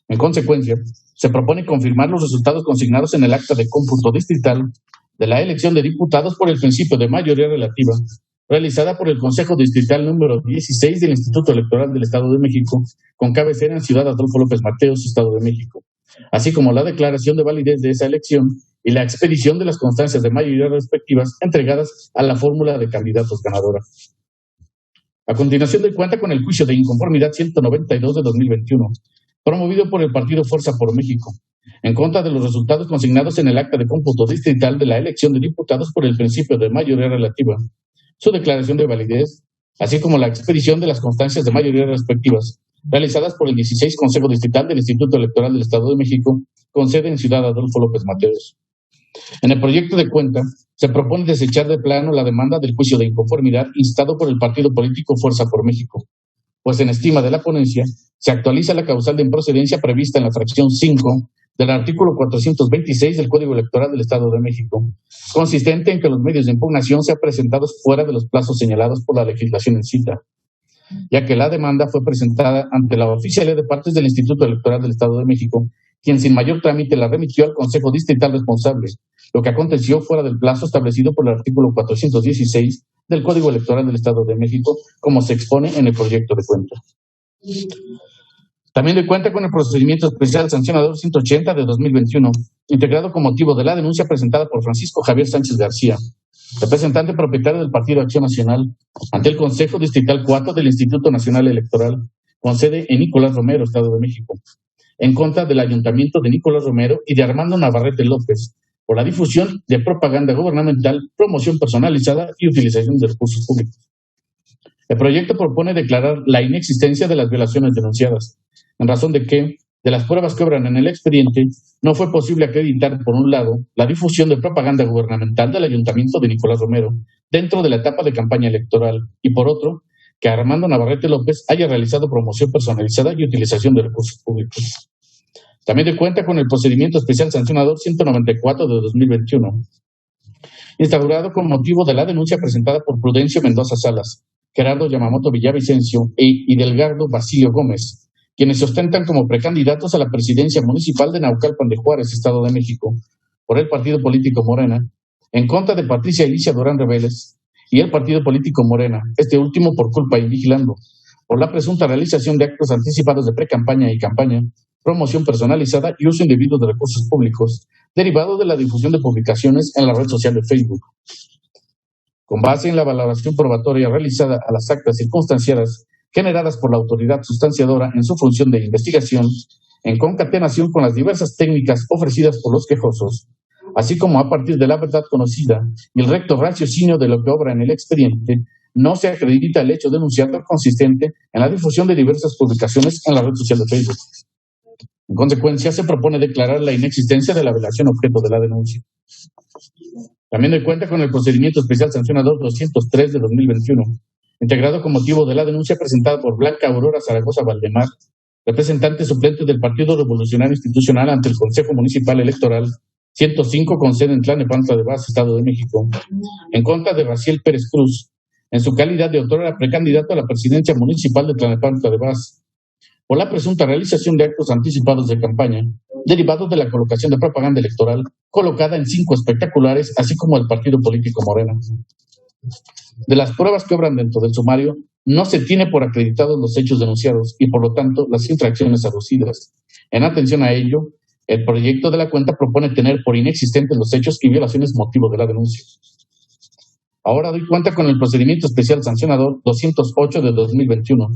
En consecuencia, se propone confirmar los resultados consignados en el acta de cómputo distrital de la elección de diputados por el principio de mayoría relativa, realizada por el Consejo Distrital número 16 del Instituto Electoral del Estado de México, con cabecera en Ciudad Adolfo López Mateos, Estado de México, así como la declaración de validez de esa elección y la expedición de las constancias de mayoría respectivas entregadas a la fórmula de candidatos ganadora. A continuación doy cuenta con el juicio de inconformidad 192 de 2021, promovido por el partido Fuerza por México, en contra de los resultados consignados en el acta de cómputo distrital de la elección de diputados por el principio de mayoría relativa, su declaración de validez, así como la expedición de las constancias de mayoría respectivas, realizadas por el 16 Consejo Distrital del Instituto Electoral del Estado de México, con sede en Ciudad Adolfo López Mateos. En el proyecto de cuenta, se propone desechar de plano la demanda del juicio de inconformidad instado por el partido político Fuerza por México, pues en estima de la ponencia, se actualiza la causal de improcedencia prevista en la fracción 5 del artículo 426 del Código Electoral del Estado de México, consistente en que los medios de impugnación sean presentados fuera de los plazos señalados por la legislación en cita, ya que la demanda fue presentada ante la Oficialía de Partes del Instituto Electoral del Estado de México, quien sin mayor trámite la remitió al Consejo Distrital responsable, lo que aconteció fuera del plazo establecido por el artículo 416 del Código Electoral del Estado de México, como se expone en el proyecto de cuenta. También doy cuenta con el procedimiento especial sancionador 180 de 2021, integrado con motivo de la denuncia presentada por Francisco Javier Sánchez García, representante propietario del Partido Acción Nacional, ante el Consejo Distrital 4 del Instituto Nacional Electoral, con sede en Nicolás Romero, Estado de México, en contra del Ayuntamiento de Nicolás Romero y de Armando Navarrete López, por la difusión de propaganda gubernamental, promoción personalizada y utilización de recursos públicos. El proyecto propone declarar la inexistencia de las violaciones denunciadas, en razón de que, de las pruebas que obran en el expediente, no fue posible acreditar, por un lado, la difusión de propaganda gubernamental del Ayuntamiento de Nicolás Romero dentro de la etapa de campaña electoral, y por otro, que Armando Navarrete López haya realizado promoción personalizada y utilización de recursos públicos. También doy cuenta con el procedimiento especial sancionador 194 de 2021, instaurado con motivo de la denuncia presentada por Prudencio Mendoza Salas, Gerardo Yamamoto Villavicencio y Hidalgardo Basilio Gómez, quienes se ostentan como precandidatos a la presidencia municipal de Naucalpan de Juárez, Estado de México, por el partido político Morena, en contra de Patricia Alicia Durán Reveles y el partido político Morena, este último por culpa y vigilando, por la presunta realización de actos anticipados de precampaña y campaña, promoción personalizada y uso indebido de recursos públicos, derivado de la difusión de publicaciones en la red social de Facebook. Con base en la valoración probatoria realizada a las actas circunstanciadas generadas por la autoridad sustanciadora en su función de investigación, en concatenación con las diversas técnicas ofrecidas por los quejosos, así como a partir de la verdad conocida y el recto raciocinio de lo que obra en el expediente, no se acredita el hecho denunciado consistente en la difusión de diversas publicaciones en la red social de Facebook. En consecuencia, se propone declarar la inexistencia de la violación objeto de la denuncia. También doy cuenta con el procedimiento especial sancionador 203 de 2021, integrado con motivo de la denuncia presentada por Blanca Aurora Zaragoza Valdemar, representante suplente del Partido Revolucionario Institucional ante el Consejo Municipal Electoral 105 con sede en Tlalnepantla de Vaz, Estado de México, en contra de Raciel Pérez Cruz, en su calidad de autora precandidato a la presidencia municipal de Tlalnepantla de Vaz, por la presunta realización de actos anticipados de campaña, derivados de la colocación de propaganda electoral colocada en 5 espectaculares, así como el partido político Morena. De las pruebas que obran dentro del sumario, no se tiene por acreditados los hechos denunciados y, por lo tanto, las infracciones aducidas. En atención a ello, el proyecto de la cuenta propone tener por inexistentes los hechos y violaciones motivo de la denuncia. Ahora doy cuenta con el procedimiento especial sancionador 208 de 2021,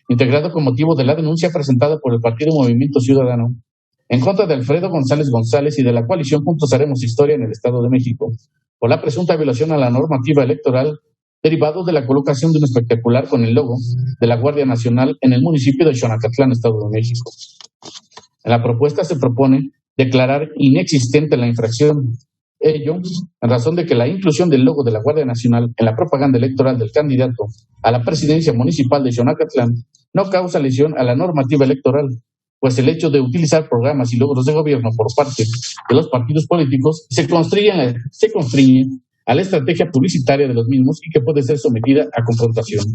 integrado con motivo de la denuncia presentada por el Partido Movimiento Ciudadano en contra de Alfredo González González y de la coalición Juntos Haremos Historia en el Estado de México, por la presunta violación a la normativa electoral derivado de la colocación de un espectacular con el logo de la Guardia Nacional en el municipio de Xonacatlán, Estado de México. En la propuesta se propone declarar inexistente la infracción, ello en razón de que la inclusión del logo de la Guardia Nacional en la propaganda electoral del candidato a la presidencia municipal de Xonacatlán no causa lesión a la normativa electoral, pues el hecho de utilizar programas y logros de gobierno por parte de los partidos políticos se constriñe a la estrategia publicitaria de los mismos y que puede ser sometida a confrontación.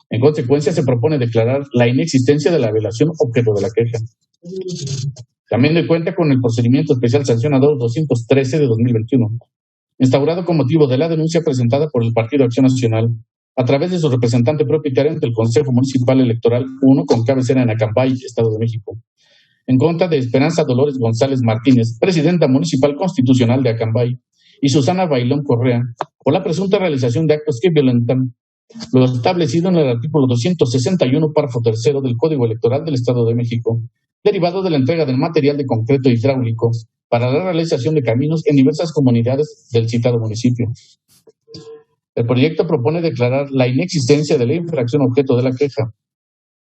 En consecuencia, se propone declarar la inexistencia de la violación objeto de la queja. También doy cuenta con el procedimiento especial sancionador 213 de 2021, instaurado con motivo de la denuncia presentada por el Partido Acción Nacional a través de su representante propietario ante el Consejo Municipal Electoral 1 con cabecera en Acambay, Estado de México, en contra de Esperanza Dolores González Martínez, presidenta municipal constitucional de Acambay, y Susana Bailón Correa, por la presunta realización de actos que violentan lo establecido en el artículo 261, párrafo 3 del Código Electoral del Estado de México, derivado de la entrega del material de concreto hidráulico para la realización de caminos en diversas comunidades del citado municipio. El proyecto propone declarar la inexistencia de la infracción objeto de la queja,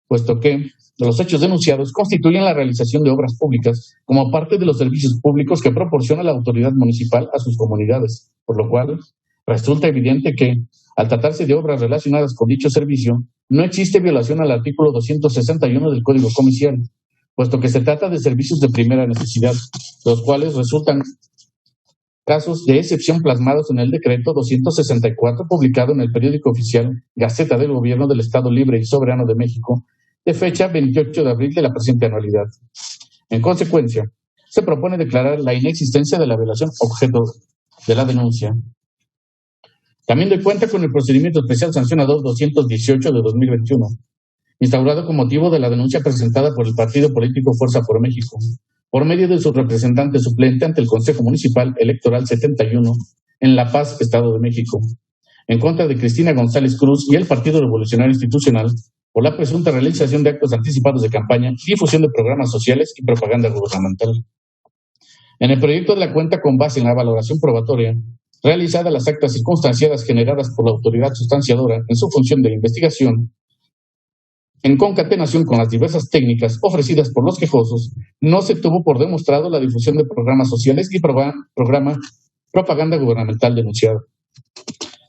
puesto que los hechos denunciados constituyen la realización de obras públicas como parte de los servicios públicos que proporciona la autoridad municipal a sus comunidades, por lo cual resulta evidente que, al tratarse de obras relacionadas con dicho servicio, no existe violación al artículo 261 del Código Comercial, puesto que se trata de servicios de primera necesidad, los cuales resultan casos de excepción plasmados en el decreto 264 publicado en el periódico oficial Gaceta del Gobierno del Estado Libre y Soberano de México, de fecha 28 de abril de la presente anualidad. En consecuencia, se propone declarar la inexistencia de la violación objeto de la denuncia. También doy cuenta con el procedimiento especial sancionador 218 de 2021, instaurado con motivo de la denuncia presentada por el partido político Fuerza por México, por medio de su representante suplente ante el Consejo Municipal Electoral 71 en La Paz, Estado de México, en contra de Cristina González Cruz y el Partido Revolucionario Institucional por la presunta realización de actos anticipados de campaña, difusión de programas sociales y propaganda gubernamental. En el proyecto de la cuenta, con base en la valoración probatoria realizada las actas circunstanciadas generadas por la autoridad sustanciadora en su función de investigación, en concatenación con las diversas técnicas ofrecidas por los quejosos, no se tuvo por demostrado la difusión de programas sociales y propaganda gubernamental denunciada.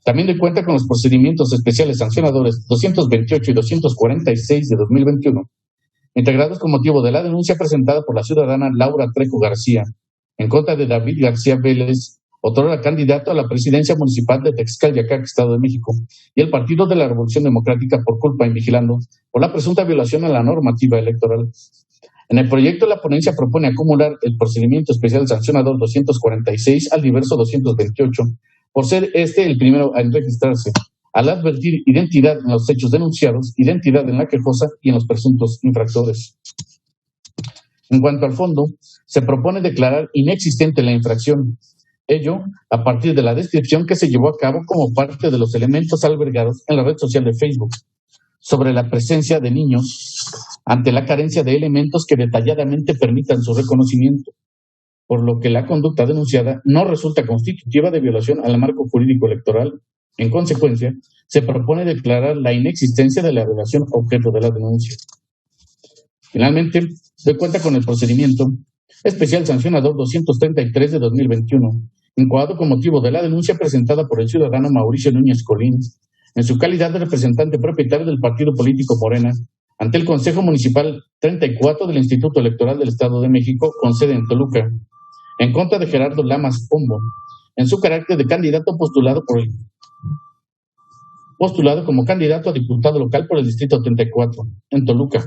También doy cuenta con los procedimientos especiales sancionadores 228 y 246 de 2021, integrados con motivo de la denuncia presentada por la ciudadana Laura Trejo García en contra de David García Vélez, otrora candidato a la presidencia municipal de Texcalyacac, Estado de México, y el Partido de la Revolución Democrática por culpa y vigilando por la presunta violación a la normativa electoral. En el proyecto, la ponencia propone acumular el procedimiento especial sancionador 246 al diverso 228, por ser este el primero en registrarse, al advertir identidad en los hechos denunciados, identidad en la quejosa y en los presuntos infractores. En cuanto al fondo, se propone declarar inexistente la infracción, ello a partir de la descripción que se llevó a cabo como parte de los elementos albergados en la red social de Facebook sobre la presencia de niños ante la carencia de elementos que detalladamente permitan su reconocimiento, por lo que la conducta denunciada no resulta constitutiva de violación al marco jurídico electoral. En consecuencia, se propone declarar la inexistencia de la relación objeto de la denuncia. Finalmente, se cuenta con el procedimiento especial sancionador 233 de 2021, incoado con motivo de la denuncia presentada por el ciudadano Mauricio Núñez Colín, en su calidad de representante propietario del partido político Morena, ante el Consejo Municipal 34 del Instituto Electoral del Estado de México, con sede en Toluca, en contra de Gerardo Lamas Pombo, en su carácter de candidato postulado como candidato a diputado local por el Distrito 34, en Toluca,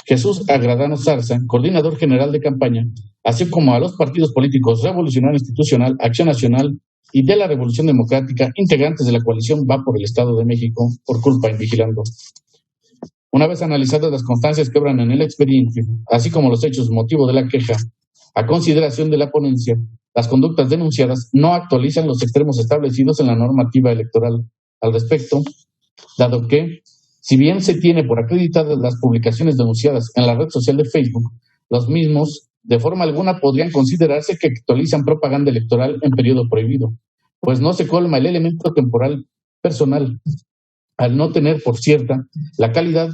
Jesús Agradano Zarza, coordinador general de campaña, así como a los partidos políticos Revolucionario Institucional, Acción Nacional y de la Revolución Democrática, integrantes de la coalición Va por el Estado de México, por culpa y vigilando. Una vez analizadas las constancias que obran en el expediente, así como los hechos motivo de la queja, a consideración de la ponencia, las conductas denunciadas no actualizan los extremos establecidos en la normativa electoral al respecto, dado que, si bien se tiene por acreditadas las publicaciones denunciadas en la red social de Facebook, los mismos, de forma alguna, podrían considerarse que actualizan propaganda electoral en periodo prohibido, pues no se colma el elemento temporal personal, al no tener por cierta la calidad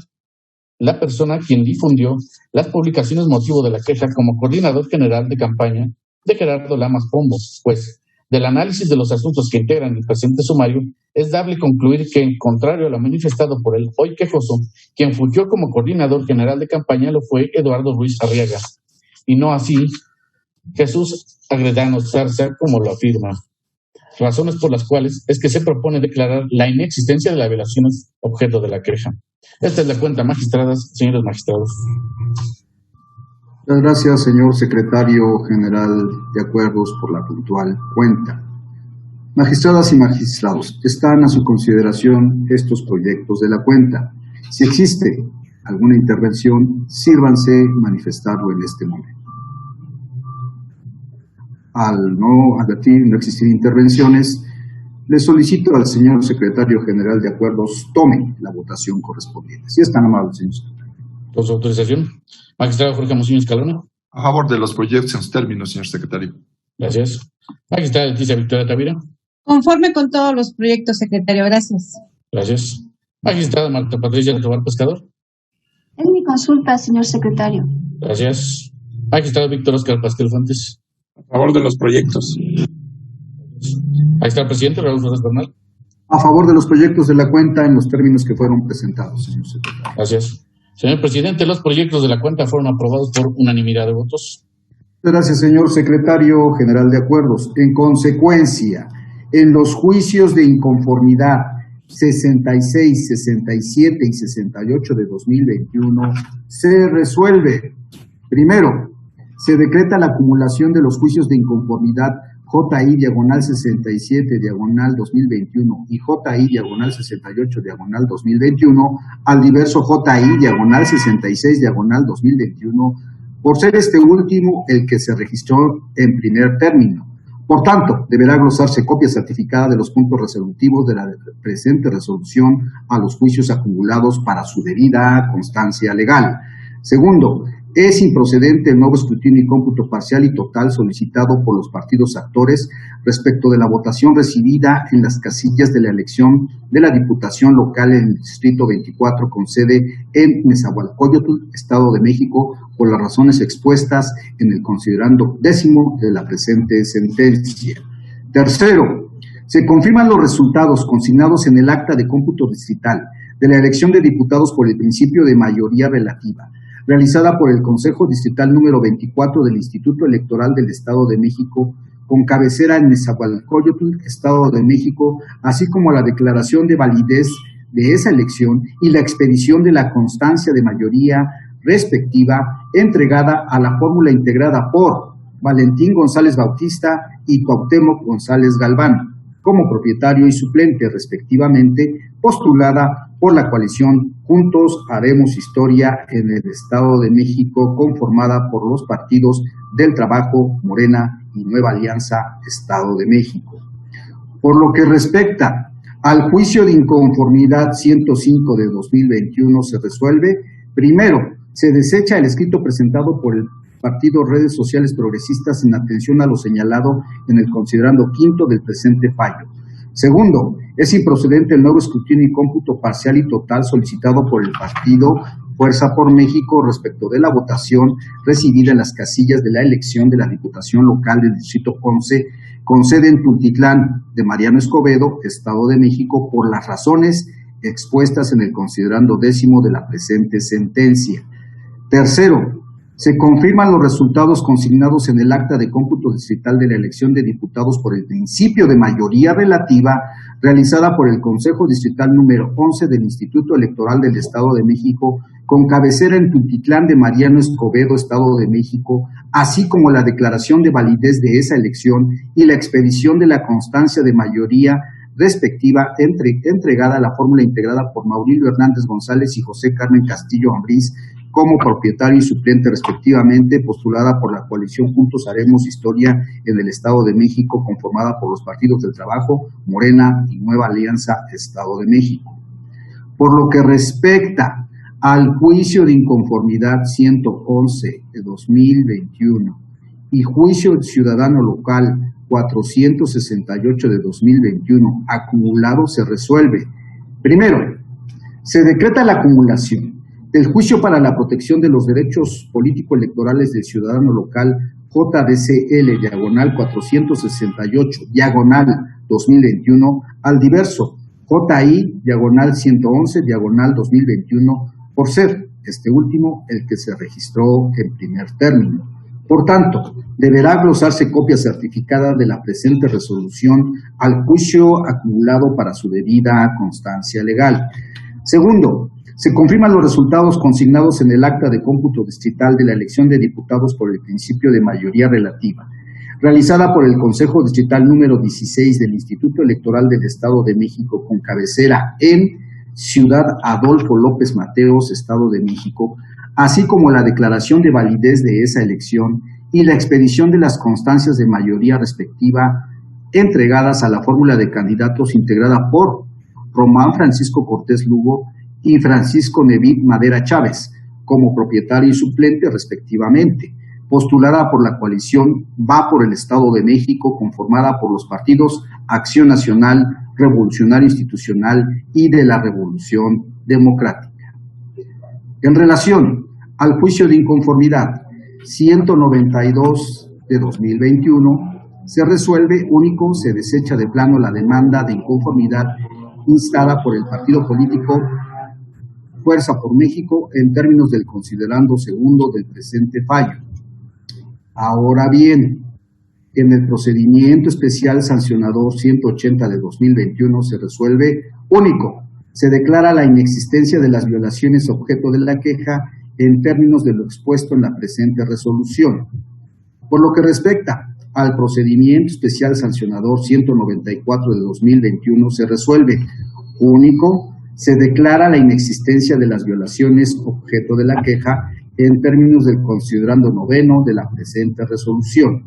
la persona quien difundió las publicaciones motivo de la queja como coordinador general de campaña de Gerardo Lamas Pombo, pues del análisis de los asuntos que integran el presente sumario, es dable concluir que, contrario a lo manifestado por el hoy quejoso, quien fungió como coordinador general de campaña lo fue Eduardo Ruiz Arriaga, y no así Jesús Agredano Zarza, como lo afirma. Razones por las cuales es que se propone declarar la inexistencia de las violaciones objeto de la queja. Esta es la cuenta, magistradas, señores magistrados. Muchas gracias, señor secretario general de Acuerdos, por la puntual cuenta. Magistradas y magistrados, están a su consideración estos proyectos de la cuenta. Si existe alguna intervención, sírvanse manifestarlo en este momento. Al no advertir, no existir intervenciones, le solicito al señor secretario general de Acuerdos tome la votación correspondiente. Si es tan amable, señor secretario. Por su autorización. Magistrado Jorge Amosinho Escalona. A favor de los proyectos en sus términos, señor secretario. Gracias. Magistrada Leticia Victoria Tavira. Conforme con todos los proyectos, secretario. Gracias. Gracias. Magistrada Marta Patricia Tobar Pescador. Es mi consulta, señor secretario. Gracias. Magistrado Víctor Oscar Pastel Fuentes. A favor de los proyectos. Magistrado Presidente Raúl Flores Bernal. A favor de los proyectos de la cuenta en los términos que fueron presentados, señor secretario. Gracias. Señor Presidente, los proyectos de la cuenta fueron aprobados por unanimidad de votos. Gracias, señor secretario general de Acuerdos. En consecuencia, en los juicios de inconformidad 66, 67 y 68 de 2021 se resuelve. Primero, se decreta la acumulación de los juicios de inconformidad JI/67/2021 y JI/68/2021 al diverso JI/66/2021, por ser este último el que se registró en primer término. Por tanto, deberá glosarse copia certificada de los puntos resolutivos de la presente resolución a los juicios acumulados para su debida constancia legal. Segundo, es improcedente el nuevo escrutinio y cómputo parcial y total solicitado por los partidos actores respecto de la votación recibida en las casillas de la elección de la Diputación Local en el Distrito 24 con sede en Nezahualcóyotl, Estado de México, por las razones expuestas en el considerando 10º de la presente sentencia. Tercero, se confirman los resultados consignados en el acta de cómputo distrital de la elección de diputados por el principio de mayoría relativa, realizada por el Consejo Distrital número 24 del Instituto Electoral del Estado de México, con cabecera en Nezahualcóyotl, Estado de México, así como la declaración de validez de esa elección y la expedición de la constancia de mayoría respectiva entregada a la fórmula integrada por Valentín González Bautista y Cuauhtémoc González Galván, como propietario y suplente respectivamente, postulada por la coalición Juntos Haremos Historia en el Estado de México, conformada por los partidos del Trabajo, Morena y Nueva Alianza Estado de México. Por lo que respecta al juicio de inconformidad 105 de 2021, se resuelve: primero, se desecha el escrito presentado por el Partido Redes Sociales Progresistas en atención a lo señalado en el considerando quinto del presente fallo. Segundo, es improcedente el nuevo escrutinio y cómputo parcial y total solicitado por el partido Fuerza por México respecto de la votación recibida en las casillas de la elección de la Diputación Local del Distrito 11, con sede en Tultitlán, de Mariano Escobedo, Estado de México, por las razones expuestas en el considerando décimo de la presente sentencia. Tercero, se confirman los resultados consignados en el acta de cómputo distrital de la elección de diputados por el principio de mayoría relativa realizada por el Consejo Distrital número 11 del Instituto Electoral del Estado de México, con cabecera en Tultitlán, de Mariano Escobedo, Estado de México, así como la declaración de validez de esa elección y la expedición de la constancia de mayoría respectiva entregada a la fórmula integrada por Maurilio Hernández González y José Carmen Castillo Ambriz, como propietario y suplente respectivamente, postulada por la coalición Juntos Haremos Historia en el Estado de México, conformada por los partidos del Trabajo, Morena y Nueva Alianza Estado de México. Por lo que respecta al juicio de inconformidad 111 de 2021 y juicio ciudadano local 468 de 2021 acumulado, se resuelve: primero, se decreta la acumulación del juicio para la protección de los derechos político-electorales del ciudadano local JDCL, diagonal 468, diagonal 2021, al diverso JI, diagonal 111, diagonal 2021, por ser este último el que se registró en primer término. Por tanto, deberá glosarse copia certificada de la presente resolución al juicio acumulado para su debida constancia legal. Segundo, se confirman los resultados consignados en el acta de cómputo distrital de la elección de diputados por el principio de mayoría relativa, realizada por el Consejo Distrital número 16 del Instituto Electoral del Estado de México, con cabecera en Ciudad Adolfo López Mateos, Estado de México, así como la declaración de validez de esa elección y la expedición de las constancias de mayoría respectiva entregadas a la fórmula de candidatos integrada por Román Francisco Cortés Lugo y Francisco Nevid Madera Chávez, como propietario y suplente respectivamente, postulada por la coalición Va por el Estado de México, conformada por los partidos Acción Nacional, Revolucionario Institucional y de la Revolución Democrática. En relación al juicio de inconformidad 192 de 2021, se resuelve: único, se desecha de plano la demanda de inconformidad instada por el partido político Fuerza por México en términos del considerando segundo del presente fallo. Ahora bien, en el procedimiento especial sancionador 180 de 2021 se resuelve: único, se declara la inexistencia de las violaciones objeto de la queja en términos de lo expuesto en la presente resolución. Por lo que respecta al procedimiento especial sancionador 194 de 2021 se resuelve: único, se declara la inexistencia de las violaciones objeto de la queja en términos del considerando noveno de la presente resolución.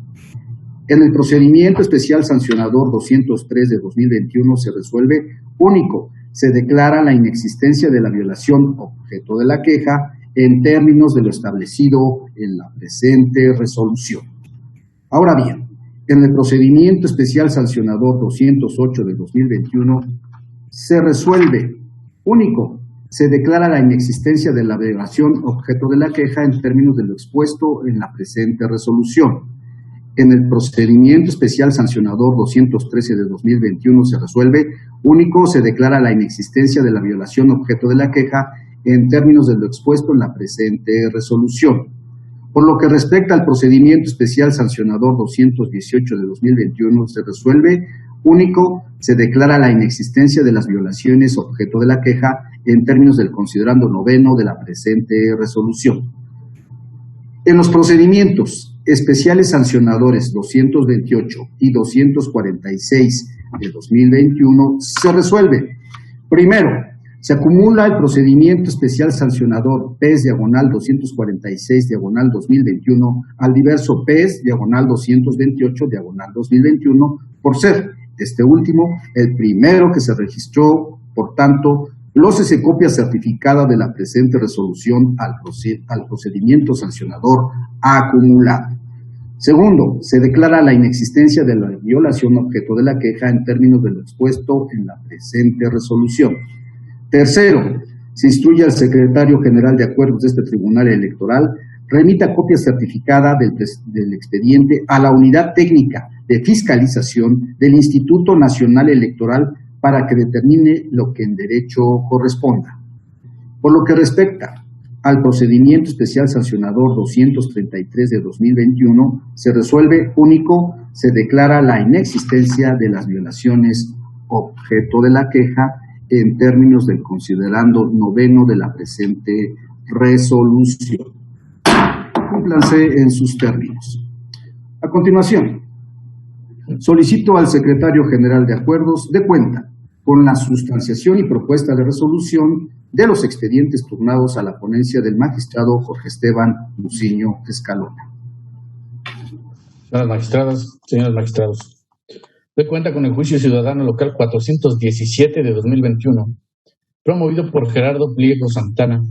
En el procedimiento especial sancionador 203 de 2021 se resuelve: único, se declara la inexistencia de la violación objeto de la queja en términos de lo establecido en la presente resolución. Ahora bien, en el procedimiento especial sancionador 208 de 2021 se resuelve: único, se declara la inexistencia de la violación objeto de la queja en términos de lo expuesto en la presente resolución. En el procedimiento especial sancionador 213 de 2021 se resuelve: único, se declara la inexistencia de la violación objeto de la queja en términos de lo expuesto en la presente resolución. Por lo que respecta al procedimiento especial sancionador 218 de 2021, se resuelve único, se declara la inexistencia de las violaciones objeto de la queja en términos del considerando noveno de la presente resolución. En los procedimientos especiales sancionadores 228 y 246 de 2021 se resuelve. Primero, se acumula el procedimiento especial sancionador PES/246/2021 al diverso PES/228/2021 por ser este último el primero que se registró, por tanto, glósese copia certificada de la presente resolución al procedimiento sancionador acumulado. Segundo, se declara la inexistencia de la violación objeto de la queja en términos de lo expuesto en la presente resolución. Tercero, se instruye al secretario general de acuerdos de este tribunal electoral remita copia certificada del expediente a la unidad técnica de fiscalización del Instituto Nacional Electoral para que determine lo que en derecho corresponda. Por lo que respecta al procedimiento especial sancionador 233 de 2021, se resuelve único, se declara la inexistencia de las violaciones objeto de la queja en términos del considerando noveno de la presente resolución. Cúmplanse en sus términos. A continuación, solicito al secretario general de acuerdos dé cuenta con la sustanciación y propuesta de resolución de los expedientes turnados a la ponencia del magistrado Jorge Esteban Muciño Escalona. Señoras magistradas, señores magistrados, doy cuenta con el juicio ciudadano local 417 de 2021, promovido por Gerardo Pliego Santana,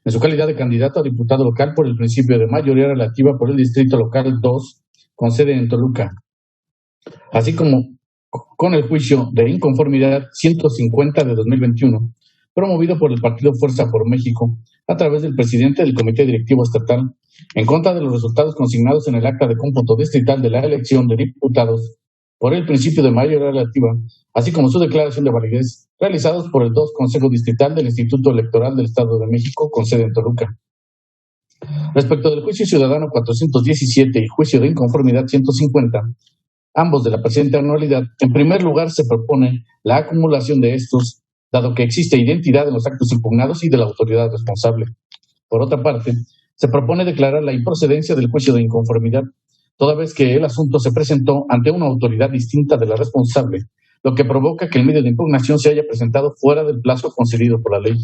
en su calidad de candidato a diputado local por el principio de mayoría relativa por el Distrito Local 2, con sede en Toluca, así como con el juicio de inconformidad 150 de 2021, promovido por el Partido Fuerza por México, a través del presidente del Comité Directivo Estatal, en contra de los resultados consignados en el acta de cómputo distrital de la elección de diputados por el principio de mayoría relativa, así como su declaración de validez, realizados por el 2 Consejo Distrital del Instituto Electoral del Estado de México, con sede en Toluca. Respecto del juicio ciudadano 417 y juicio de inconformidad 150, ambos de la presente anualidad, en primer lugar se propone la acumulación de estos, dado que existe identidad en los actos impugnados y de la autoridad responsable. Por otra parte, se propone declarar la improcedencia del juicio de inconformidad, toda vez que el asunto se presentó ante una autoridad distinta de la responsable, lo que provoca que el medio de impugnación se haya presentado fuera del plazo concedido por la ley.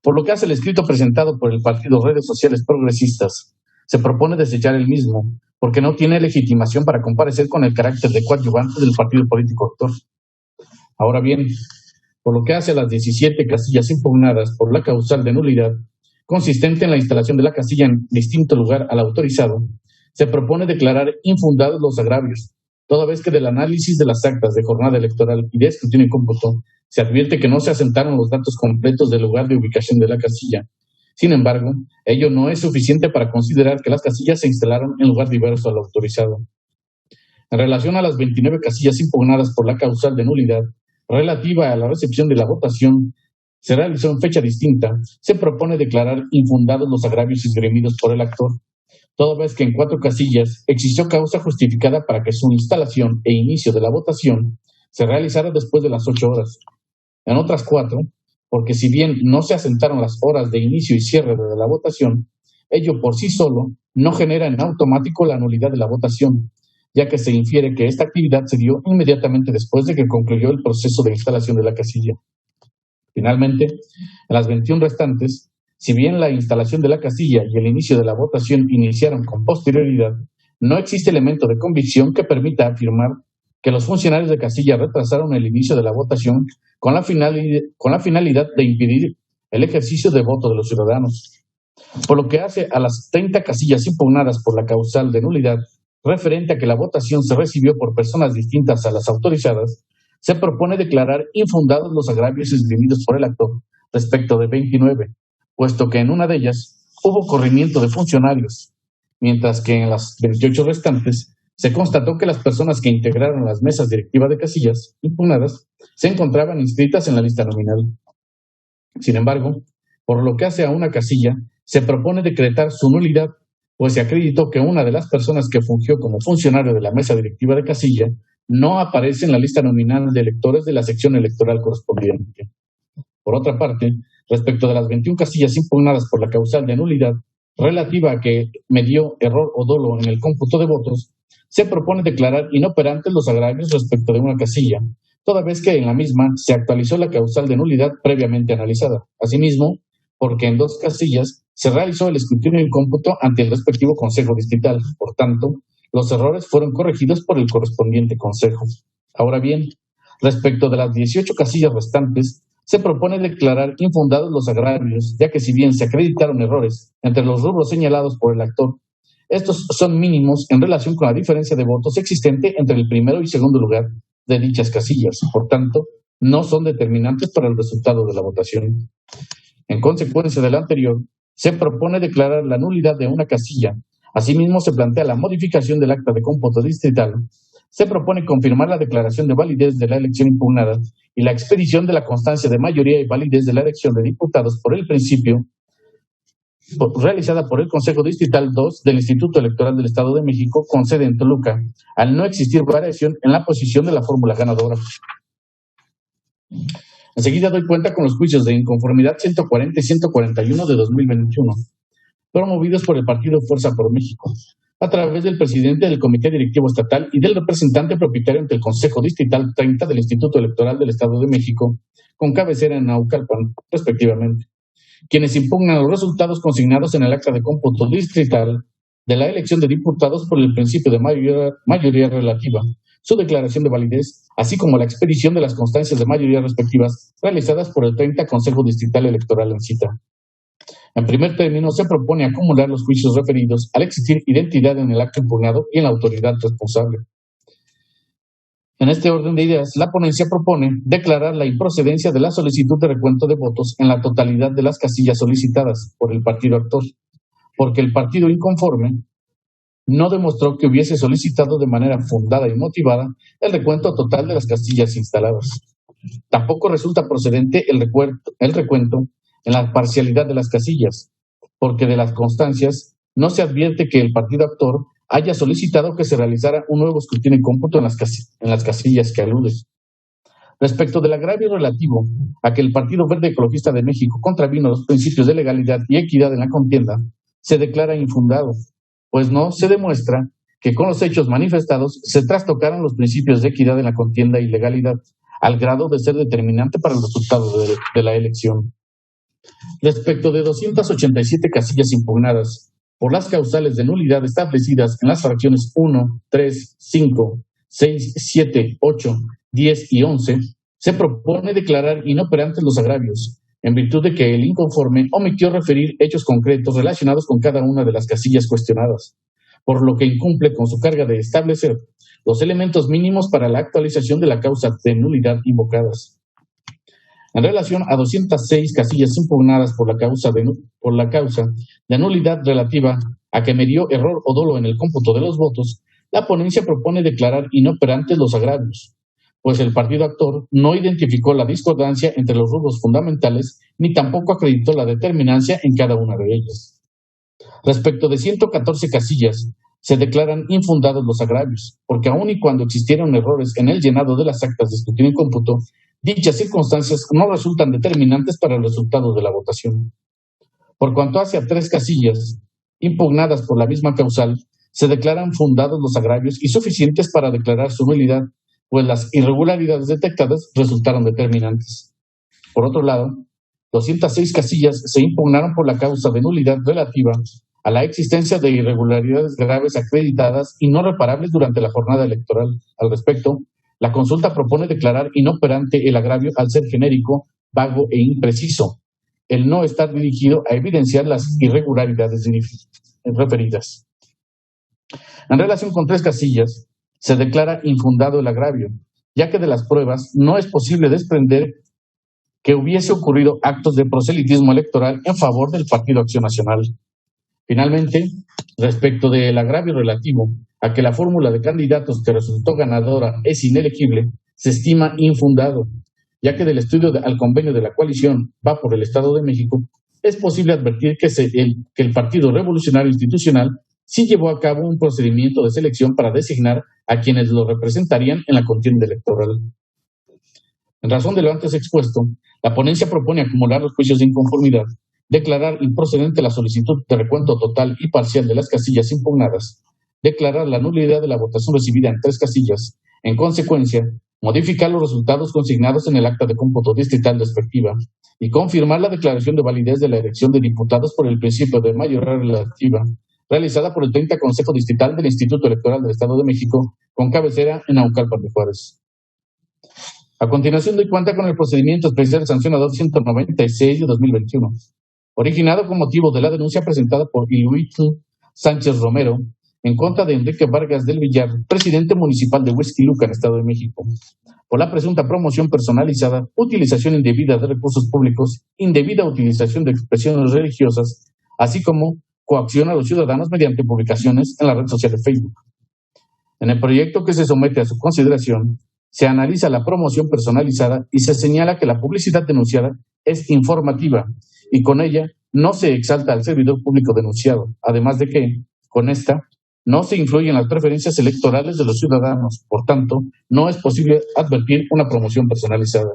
Por lo que hace el escrito presentado por el partido Redes Sociales Progresistas, se propone desechar el mismo, porque no tiene legitimación para comparecer con el carácter de coadyuvante del partido político actor. Ahora bien, por lo que hace a las 17 casillas impugnadas por la causal de nulidad, consistente en la instalación de la casilla en distinto lugar al autorizado, se propone declarar infundados los agravios, toda vez que del análisis de las actas de jornada electoral y de escrutinio y cómputo se advierte que no se asentaron los datos completos del lugar de ubicación de la casilla. Sin embargo, ello no es suficiente para considerar que las casillas se instalaron en lugar diverso al autorizado. En relación a las 29 casillas impugnadas por la causal de nulidad, relativa a la recepción de la votación, se realizó en fecha distinta, se propone declarar infundados los agravios esgrimidos por el actor, toda vez que en 4 casillas existió causa justificada para que su instalación e inicio de la votación se realizara después de las 8 horas. En otras 4, porque si bien no se asentaron las horas de inicio y cierre de la votación, ello por sí solo no genera en automático la nulidad de la votación, ya que se infiere que esta actividad se dio inmediatamente después de que concluyó el proceso de instalación de la casilla. Finalmente, en las 21 restantes, si bien la instalación de la casilla y el inicio de la votación iniciaron con posterioridad, no existe elemento de convicción que permita afirmar que los funcionarios de casilla retrasaron el inicio de la votación con la finalidad de impedir el ejercicio de voto de los ciudadanos. Por lo que hace a las 30 casillas impugnadas por la causal de nulidad, referente a que la votación se recibió por personas distintas a las autorizadas, se propone declarar infundados los agravios esgrimidos por el actor respecto de 29, puesto que en una de ellas hubo corrimiento de funcionarios, mientras que en las 28 restantes se constató que las personas que integraron las mesas directivas de casillas impugnadas se encontraban inscritas en la lista nominal. Sin embargo, Por lo que hace a una casilla, se propone decretar su nulidad, pues se acreditó que una de las personas que fungió como funcionario de la mesa directiva de casilla no aparece en la lista nominal de electores de la sección electoral correspondiente. Por otra parte, respecto de las 21 casillas impugnadas por la causal de nulidad, relativa a que medió error o dolo en el cómputo de votos, se propone declarar inoperantes los agravios respecto de una casilla, toda vez que en la misma se actualizó la causal de nulidad previamente analizada. Asimismo, porque en 2 casillas se realizó el escrutinio en cómputo ante el respectivo Consejo Distrital. Por tanto, los errores fueron corregidos por el correspondiente Consejo. Ahora bien, respecto de las 18 casillas restantes, se propone declarar infundados los agravios, ya que si bien se acreditaron errores entre los rubros señalados por el actor, estos son mínimos en relación con la diferencia de votos existente entre el primero y segundo lugar de dichas casillas. Por tanto, no son determinantes para el resultado de la votación. En consecuencia de lo anterior, se propone declarar la nulidad de una casilla. Asimismo, se plantea la modificación del acta de cómputo distrital. Se propone confirmar la declaración de validez de la elección impugnada y la expedición de la constancia de mayoría y validez de la elección de diputados por el principio realizada por el Consejo Distrital 2 del Instituto Electoral del Estado de México con sede en Toluca, al no existir variación en la posición de la fórmula ganadora. Enseguida doy cuenta con los juicios de inconformidad 140 y 141 de 2021, promovidos por el partido Fuerza por México, a través del presidente del Comité Directivo Estatal y del representante propietario ante el Consejo Distrital 30 del Instituto Electoral del Estado de México, con cabecera en Naucalpan, respectivamente, quienes impugnan los resultados consignados en el acta de cómputo distrital de la elección de diputados por el principio de mayoría relativa, su declaración de validez, así como la expedición de las constancias de mayoría respectivas realizadas por el 30 Consejo Distrital Electoral en cita. En primer término, se propone acumular los juicios referidos al existir identidad en el acto impugnado y en la autoridad responsable. En este orden de ideas, la ponencia propone declarar la improcedencia de la solicitud de recuento de votos en la totalidad de las casillas solicitadas por el partido actor, porque el partido inconforme no demostró que hubiese solicitado de manera fundada y motivada el recuento total de las casillas instaladas. Tampoco resulta procedente el recuento en la parcialidad de las casillas, porque de las constancias no se advierte que el partido actor haya solicitado que se realizara un nuevo escrutinio y cómputo en las casillas que alude. Respecto del agravio relativo a que el Partido Verde Ecologista de México contravino los principios de legalidad y equidad en la contienda, se declara infundado, pues no se demuestra que con los hechos manifestados se trastocaron los principios de equidad en la contienda y legalidad, al grado de ser determinante para el resultado de la elección. Respecto de 287 casillas impugnadas por las causales de nulidad establecidas en las fracciones 1, 3, 5, 6, 7, 8, 10 y 11, se propone declarar inoperantes los agravios, en virtud de que el inconforme omitió referir hechos concretos relacionados con cada una de las casillas cuestionadas, por lo que incumple con su carga de establecer los elementos mínimos para la actualización de la causa de nulidad invocadas. En relación a 206 casillas impugnadas por la causa de nulidad relativa a que medió error o dolo en el cómputo de los votos, la ponencia propone declarar inoperantes los agravios, pues el partido actor no identificó la discordancia entre los rubros fundamentales ni tampoco acreditó la determinancia en cada una de ellas. Respecto de 114 casillas, se declaran infundados los agravios, porque aun y cuando existieron errores en el llenado de las actas de escrutinio y cómputo, dichas circunstancias no resultan determinantes para el resultado de la votación. Por cuanto hace a 3 casillas impugnadas por la misma causal, se declaran fundados los agravios y suficientes para declarar su nulidad, pues las irregularidades detectadas resultaron determinantes. Por otro lado, 206 casillas se impugnaron por la causa de nulidad relativa a la existencia de irregularidades graves acreditadas y no reparables durante la jornada electoral. Al respecto, la consulta propone declarar inoperante el agravio al ser genérico, vago e impreciso, el no estar dirigido a evidenciar las irregularidades referidas. En relación con 3 casillas, se declara infundado el agravio, ya que de las pruebas no es posible desprender que hubiese ocurrido actos de proselitismo electoral en favor del Partido Acción Nacional. Finalmente, respecto del agravio relativo a que la fórmula de candidatos que resultó ganadora es inelegible, se estima infundado, ya que del estudio al convenio de la coalición va por el Estado de México, es posible advertir que el Partido Revolucionario Institucional sí llevó a cabo un procedimiento de selección para designar a quienes lo representarían en la contienda electoral. En razón de lo antes expuesto, la ponencia propone acumular los juicios de inconformidad, declarar improcedente la solicitud de recuento total y parcial de las casillas impugnadas, declarar la nulidad de la votación recibida en 3 casillas, en consecuencia, modificar los resultados consignados en el acta de cómputo distrital respectiva y confirmar la declaración de validez de la elección de diputados por el principio de mayoría relativa, realizada por el 30 Consejo Distrital del Instituto Electoral del Estado de México, con cabecera en Naucalpan de Juárez. A continuación doy cuenta con el procedimiento especial sancionador 196 de 2021, originado con motivo de la denuncia presentada por Iluitl Sánchez Romero en contra de Enrique Vargas del Villar, presidente municipal de Huixquilucan, Estado de México, por la presunta promoción personalizada, utilización indebida de recursos públicos, indebida utilización de expresiones religiosas, así como coacción a los ciudadanos mediante publicaciones en la red social de Facebook. En el proyecto que se somete a su consideración, se analiza la promoción personalizada y se señala que la publicidad denunciada es informativa y con ella no se exalta al servidor público denunciado, además de que, con esta, no se influyen las preferencias electorales de los ciudadanos, por tanto, no es posible advertir una promoción personalizada.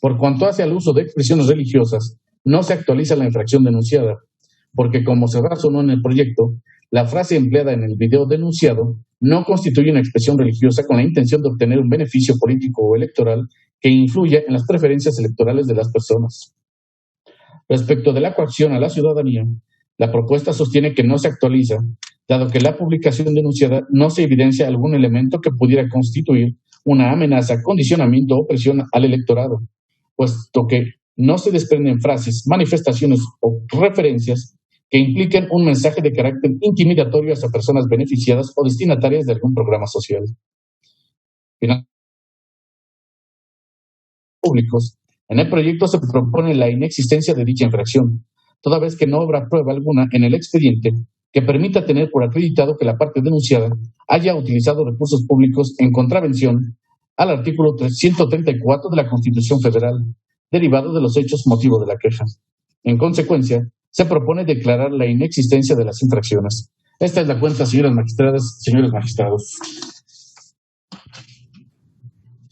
Por cuanto hace al uso de expresiones religiosas, no se actualiza la infracción denunciada, porque como se razonó en el proyecto, la frase empleada en el video denunciado no constituye una expresión religiosa con la intención de obtener un beneficio político o electoral que influya en las preferencias electorales de las personas. Respecto de la coacción a la ciudadanía, la propuesta sostiene que no se actualiza, dado que la publicación denunciada no se evidencia algún elemento que pudiera constituir una amenaza, condicionamiento o presión al electorado, puesto que no se desprenden frases, manifestaciones o referencias que impliquen un mensaje de carácter intimidatorio hacia personas beneficiadas o destinatarias de algún programa social. Públicos. En el proyecto se propone la inexistencia de dicha infracción, toda vez que no habrá prueba alguna en el expediente que permita tener por acreditado que la parte denunciada haya utilizado recursos públicos en contravención al artículo 134 de la Constitución Federal, derivado de los hechos motivo de la queja. En consecuencia, se propone declarar la inexistencia de las infracciones. Esta es la cuenta, señoras magistradas, señores magistrados.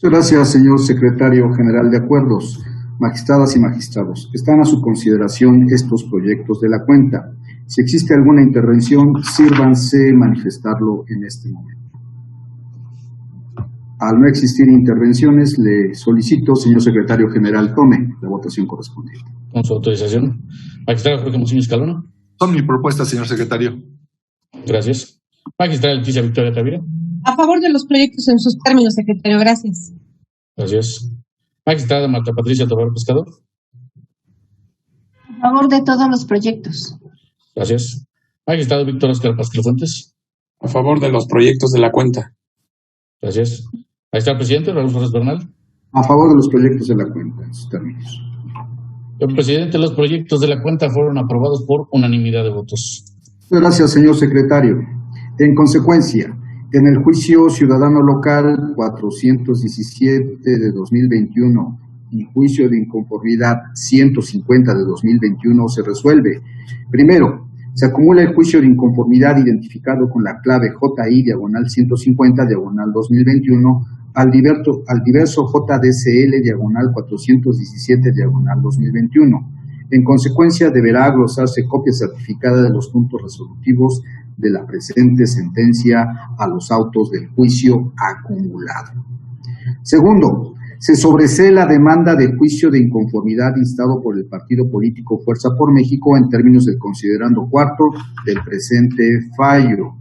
Muchas gracias, señor secretario general de Acuerdos. Magistradas y magistrados, están a su consideración estos proyectos de la cuenta. Si existe alguna intervención, sírvanse manifestarlo en este momento. Al no existir intervenciones, le solicito, señor secretario general, tome la votación correspondiente. Con su autorización. Magistrado Jorge Muciño Escalona. Son mi propuesta, señor secretario. Gracias. Magistrada Leticia Victoria Tavira. A favor de los proyectos en sus términos, secretario. Gracias. Gracias. Magistrada Marta Patricia Tobar Pescador. A favor de todos los proyectos. Gracias. Magistrado Víctor Oscar Pascal Fuentes. A favor de los proyectos de la cuenta. Gracias. Magistrado Presidente Raúl Flores Bernal. A favor de los proyectos de la cuenta en sus términos. Señor Presidente, los proyectos de la cuenta fueron aprobados por unanimidad de votos. Muchas gracias, señor secretario. En consecuencia, en el juicio ciudadano local 417 de 2021 y juicio de inconformidad 150 de 2021 se resuelve. Primero, se acumula el juicio de inconformidad identificado con la clave JI/150/2021 al diverso JDCL/417/2021. En consecuencia, deberá glosarse copia certificada de los puntos resolutivos de la presente sentencia a los autos del juicio acumulado. Segundo, se sobresee la demanda de juicio de inconformidad instado por el partido político Fuerza por México en términos del considerando cuarto del presente fallo.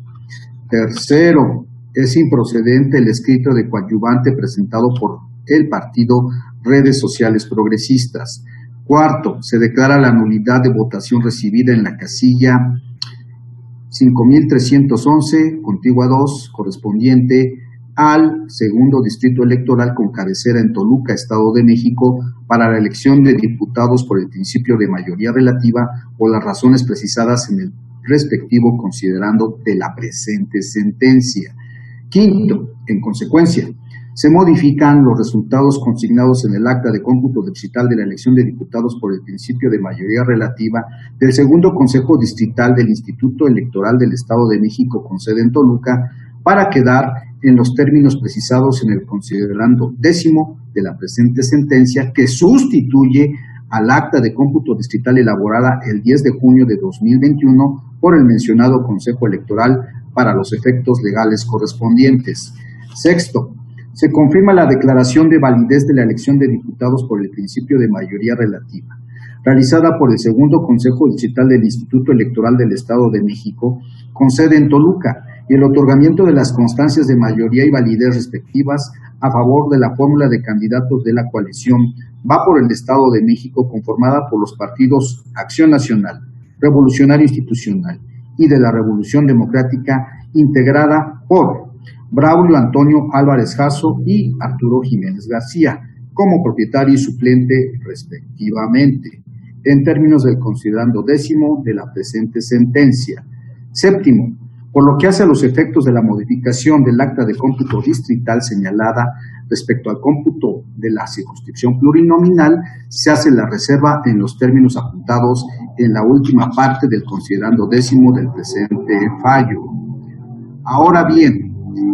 Tercero, es improcedente el escrito de coadyuvante presentado por el partido Redes Sociales Progresistas. Cuarto, se declara la nulidad de votación recibida en la casilla 5.311, contigua 2, correspondiente al segundo distrito electoral con cabecera en Toluca, Estado de México, para la elección de diputados por el principio de mayoría relativa o las razones precisadas en el respectivo considerando de la presente sentencia. Quinto, en consecuencia, Se modifican los resultados consignados en el acta de cómputo distrital de la elección de diputados por el principio de mayoría relativa del segundo Consejo Distrital del Instituto Electoral del Estado de México con sede en Toluca para quedar en los términos precisados en el considerando 10º de la presente sentencia que sustituye al acta de cómputo distrital elaborada el 10 de junio de 2021 por el mencionado Consejo Electoral para los efectos legales correspondientes. Sexto, se confirma la declaración de validez de la elección de diputados por el principio de mayoría relativa, realizada por el segundo Consejo Distrital del Instituto Electoral del Estado de México, con sede en Toluca, y el otorgamiento de las constancias de mayoría y validez respectivas a favor de la fórmula de candidatos de la coalición Va por el Estado de México, conformada por los partidos Acción Nacional, Revolucionario Institucional y de la Revolución Democrática, integrada por Braulio Antonio Álvarez Jasso y Arturo Jiménez García, como propietario y suplente respectivamente, en términos del considerando 10º de la presente sentencia. Séptimo, por lo que hace a los efectos de la modificación del acta de cómputo distrital señalada respecto al cómputo de la circunscripción plurinominal, se hace la reserva en los términos apuntados en la última parte del considerando 10º del presente fallo. Ahora bien,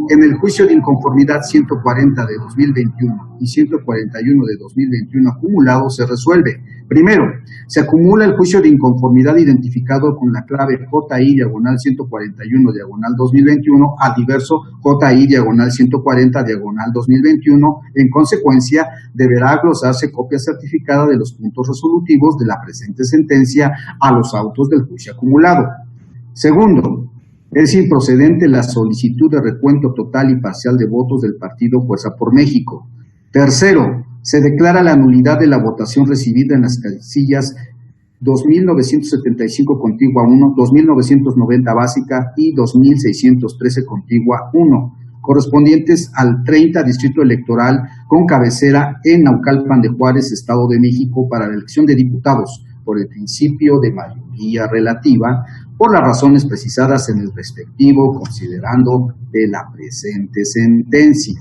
en el juicio de inconformidad 140 de 2021 y 141 de 2021 acumulado se resuelve. Primero, se acumula el juicio de inconformidad identificado con la clave JI/141/2021 al diverso JI/140/2021. En consecuencia, deberá glosarse copia certificada de los puntos resolutivos de la presente sentencia a los autos del juicio acumulado. Segundo, es improcedente la solicitud de recuento total y parcial de votos del partido Fuerza por México. Tercero, se declara la nulidad de la votación recibida en las casillas 2.975 contigua 1, 2.990 básica y 2.613 contigua 1, correspondientes al 30 Distrito Electoral con cabecera en Naucalpan de Juárez, Estado de México, para la elección de diputados por el principio de mayoría relativa, por las razones precisadas en el respectivo considerando de la presente sentencia.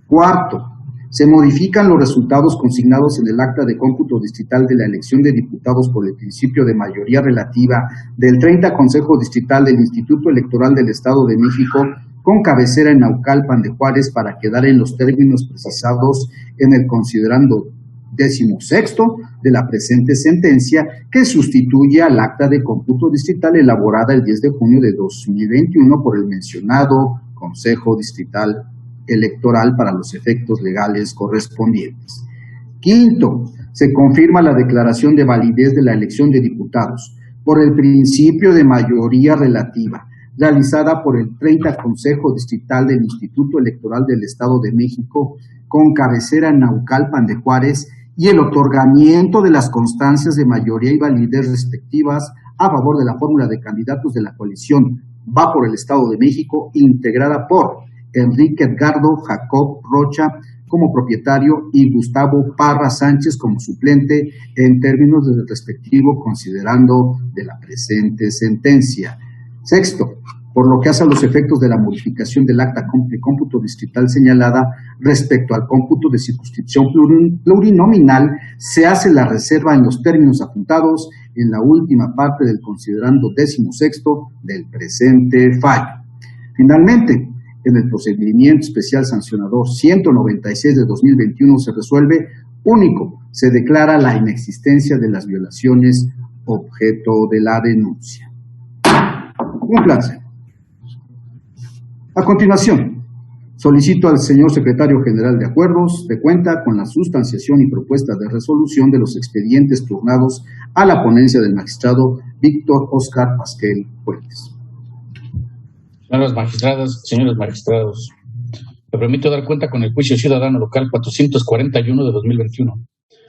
Cuarto, se modifican los resultados consignados en el acta de cómputo distrital de la elección de diputados por el principio de mayoría relativa del 30 Consejo Distrital del Instituto Electoral del Estado de México, con cabecera en Naucalpan de Juárez, para quedar en los términos precisados en el considerando 16º de la presente sentencia, que sustituye al acta de cómputo distrital elaborada el 10 de junio de 2021 por el mencionado Consejo Distrital Electoral para los efectos legales correspondientes. Quinto, se confirma la declaración de validez de la elección de diputados por el principio de mayoría relativa, realizada por el 30 Consejo Distrital del Instituto Electoral del Estado de México, con cabecera en Naucalpan de Juárez, y el otorgamiento de las constancias de mayoría y validez respectivas a favor de la fórmula de candidatos de la coalición Va por el Estado de México, integrada por Enrique Edgardo Jacob Rocha como propietario y Gustavo Parra Sánchez como suplente, en términos del respectivo considerando de la presente sentencia. Sexto, por lo que hace a los efectos de la modificación del acta de cómputo distrital señalada respecto al cómputo de circunscripción plurinominal, se hace la reserva en los términos apuntados en la última parte del considerando 16º del presente fallo. Finalmente, en el procedimiento especial sancionador 196 de 2021 se resuelve único, se declara la inexistencia de las violaciones objeto de la denuncia. Cúmplanse. A continuación, solicito al señor Secretario General de Acuerdos de cuenta con la sustanciación y propuesta de resolución de los expedientes turnados a la ponencia del magistrado Víctor Óscar Pasquel Fuentes. Señoras magistradas, señores magistrados, me permito dar cuenta con el juicio ciudadano local 441 de 2021,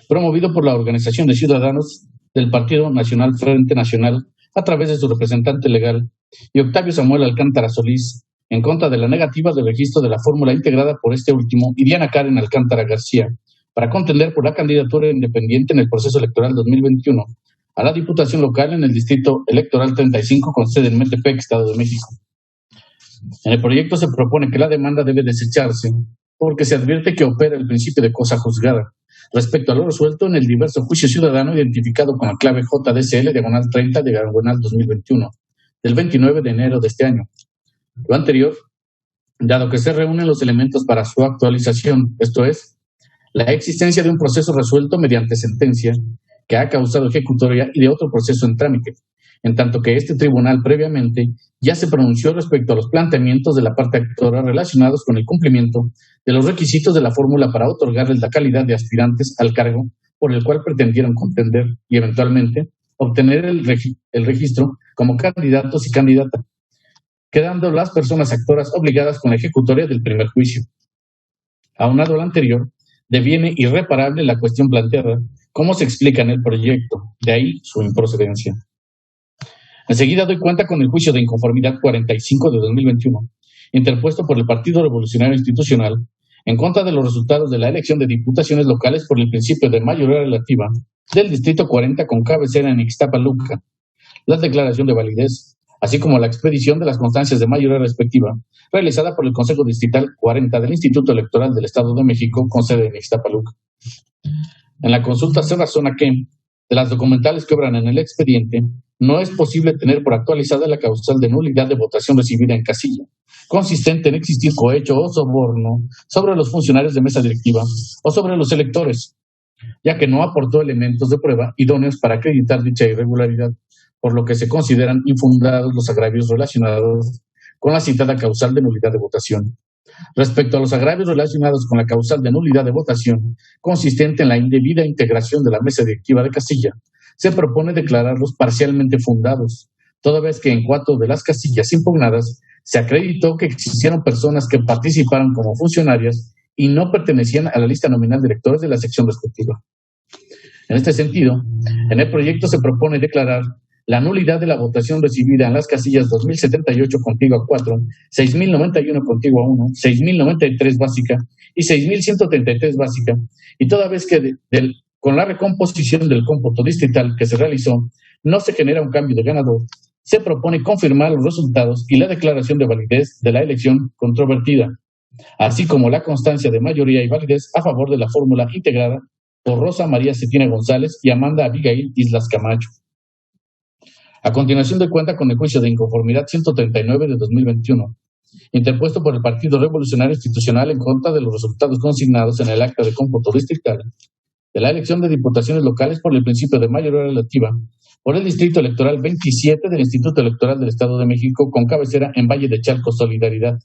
promovido por la Organización de Ciudadanos del Partido Nacional Frente Nacional a través de su representante legal y Octavio Samuel Alcántara Solís, en contra de la negativa de registro de la fórmula integrada por este último y Diana Karen Alcántara García para contender por la candidatura independiente en el proceso electoral 2021 a la Diputación Local en el Distrito Electoral 35 con sede en Metepec, Estado de México. En el proyecto se propone que la demanda debe desecharse porque se advierte que opera el principio de cosa juzgada respecto a lo resuelto en el diverso juicio ciudadano identificado con la clave JDCL/30 2021 del 29 de enero de este año. Lo anterior, dado que se reúnen los elementos para su actualización, esto es, la existencia de un proceso resuelto mediante sentencia que ha causado ejecutoria y de otro proceso en trámite, en tanto que este tribunal previamente ya se pronunció respecto a los planteamientos de la parte actora relacionados con el cumplimiento de los requisitos de la fórmula para otorgarles la calidad de aspirantes al cargo por el cual pretendieron contender y eventualmente obtener el registro como candidatos y candidata, quedando las personas actoras obligadas con la ejecutoria del primer juicio. Aunado a lo anterior, deviene irreparable la cuestión planteada, como se explica en el proyecto, de ahí su improcedencia. Enseguida doy cuenta con el juicio de inconformidad 45 de 2021, interpuesto por el Partido Revolucionario Institucional, en contra de los resultados de la elección de diputaciones locales por el principio de mayoría relativa del Distrito 40 con cabecera en Ixtapaluca, la declaración de validez, así como la expedición de las constancias de mayoría respectiva, realizada por el Consejo Distrital 40 del Instituto Electoral del Estado de México, con sede en Ixtapaluca. En la consulta se razona que, de las documentales que obran en el expediente, no es posible tener por actualizada la causal de nulidad de votación recibida en casilla, consistente en existir cohecho o soborno sobre los funcionarios de mesa directiva o sobre los electores, ya que no aportó elementos de prueba idóneos para acreditar dicha irregularidad, por lo que se consideran infundados los agravios relacionados con la citada causal de nulidad de votación. Respecto a los agravios relacionados con la causal de nulidad de votación, consistente en la indebida integración de la mesa directiva de casilla, se propone declararlos parcialmente fundados, toda vez que en 4 de las casillas impugnadas se acreditó que existieron personas que participaron como funcionarias y no pertenecían a la lista nominal de electores de la sección respectiva. En este sentido, en el proyecto se propone declarar la nulidad de la votación recibida en las casillas 2078 contigua 4, 6091 contigua 1, 6093 básica y 6133 básica, y toda vez que con la recomposición del cómputo distrital que se realizó no se genera un cambio de ganador, se propone confirmar los resultados y la declaración de validez de la elección controvertida, así como la constancia de mayoría y validez a favor de la fórmula integrada por Rosa María Cetina González y Amanda Abigail Islas Camacho. A continuación doy cuenta con el juicio de inconformidad 139 de 2021, interpuesto por el Partido Revolucionario Institucional en contra de los resultados consignados en el acta de cómputo distrital de la elección de diputaciones locales por el principio de mayoría relativa por el Distrito Electoral 27 del Instituto Electoral del Estado de México con cabecera en Valle de Chalco Solidaridad,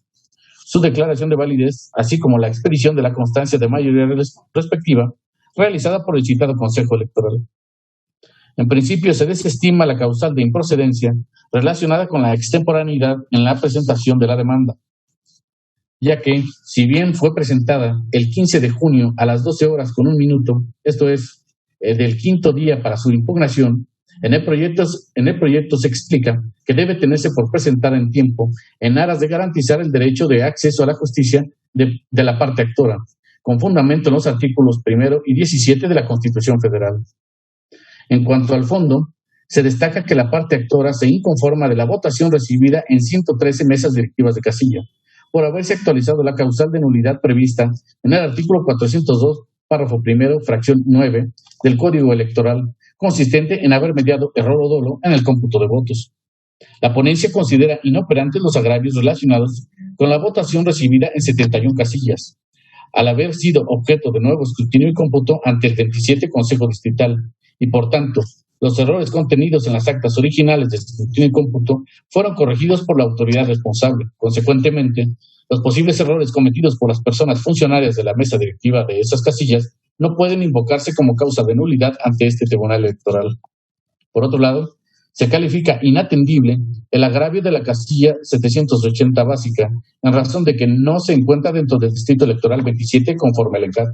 su declaración de validez, así como la expedición de la constancia de mayoría respectiva realizada por el citado Consejo Electoral. En principio, se desestima la causal de improcedencia relacionada con la extemporaneidad en la presentación de la demanda, ya que, si bien fue presentada el 15 de junio a las 12 horas con 1 minuto, esto es, del quinto día para su impugnación, en el proyecto se explica que debe tenerse por presentada en tiempo en aras de garantizar el derecho de acceso a la justicia de la parte actora, con fundamento en los artículos 1 y 17 de la Constitución Federal. En cuanto al fondo, se destaca que la parte actora se inconforma de la votación recibida en 113 mesas directivas de casilla, por haberse actualizado la causal de nulidad prevista en el artículo 402, párrafo 1, fracción 9 del Código Electoral, consistente en haber mediado error o dolo en el cómputo de votos. La ponencia considera inoperantes los agravios relacionados con la votación recibida en 71 casillas, al haber sido objeto de nuevo escrutinio y cómputo ante el 27 Consejo Distrital, y por tanto, los errores contenidos en las actas originales de escrutinio y cómputo fueron corregidos por la autoridad responsable. Consecuentemente, los posibles errores cometidos por las personas funcionarias de la mesa directiva de esas casillas no pueden invocarse como causa de nulidad ante este Tribunal Electoral. Por otro lado, se califica inatendible el agravio de la casilla 780 básica, en razón de que no se encuentra dentro del Distrito Electoral 27 conforme al ECAT.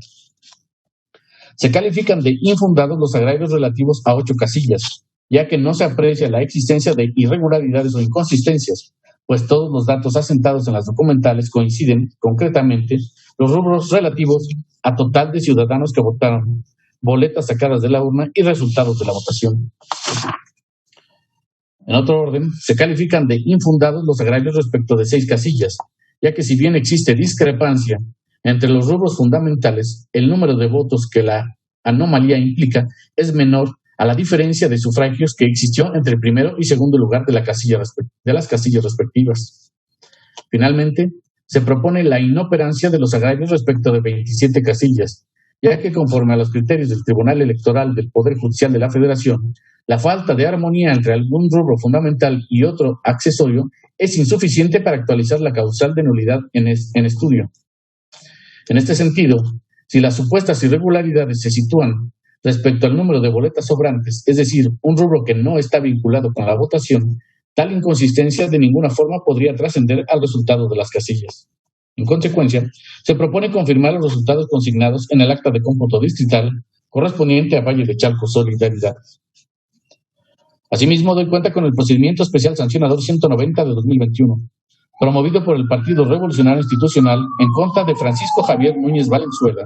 Se califican de infundados los agravios relativos a 8 casillas, ya que no se aprecia la existencia de irregularidades o inconsistencias, pues todos los datos asentados en las documentales coinciden, concretamente, los rubros relativos a total de ciudadanos que votaron, boletas sacadas de la urna y resultados de la votación. En otro orden, se califican de infundados los agravios respecto de 6 casillas, ya que si bien existe discrepancia Entre los rubros fundamentales, el número de votos que la anomalía implica es menor a la diferencia de sufragios que existió entre el primero y segundo lugar de las casillas respectivas. Finalmente, se propone la inoperancia de los agravios respecto de 27 casillas, ya que conforme a los criterios del Tribunal Electoral del Poder Judicial de la Federación, la falta de armonía entre algún rubro fundamental y otro accesorio es insuficiente para actualizar la causal de nulidad en estudio. En este sentido, si las supuestas irregularidades se sitúan respecto al número de boletas sobrantes, es decir, un rubro que no está vinculado con la votación, tal inconsistencia de ninguna forma podría trascender al resultado de las casillas. En consecuencia, se propone confirmar los resultados consignados en el acta de cómputo distrital correspondiente a Valle de Chalco Solidaridad. Asimismo, doy cuenta con el procedimiento especial sancionador 190 de 2021, promovido por el Partido Revolucionario Institucional en contra de Francisco Javier Núñez Valenzuela,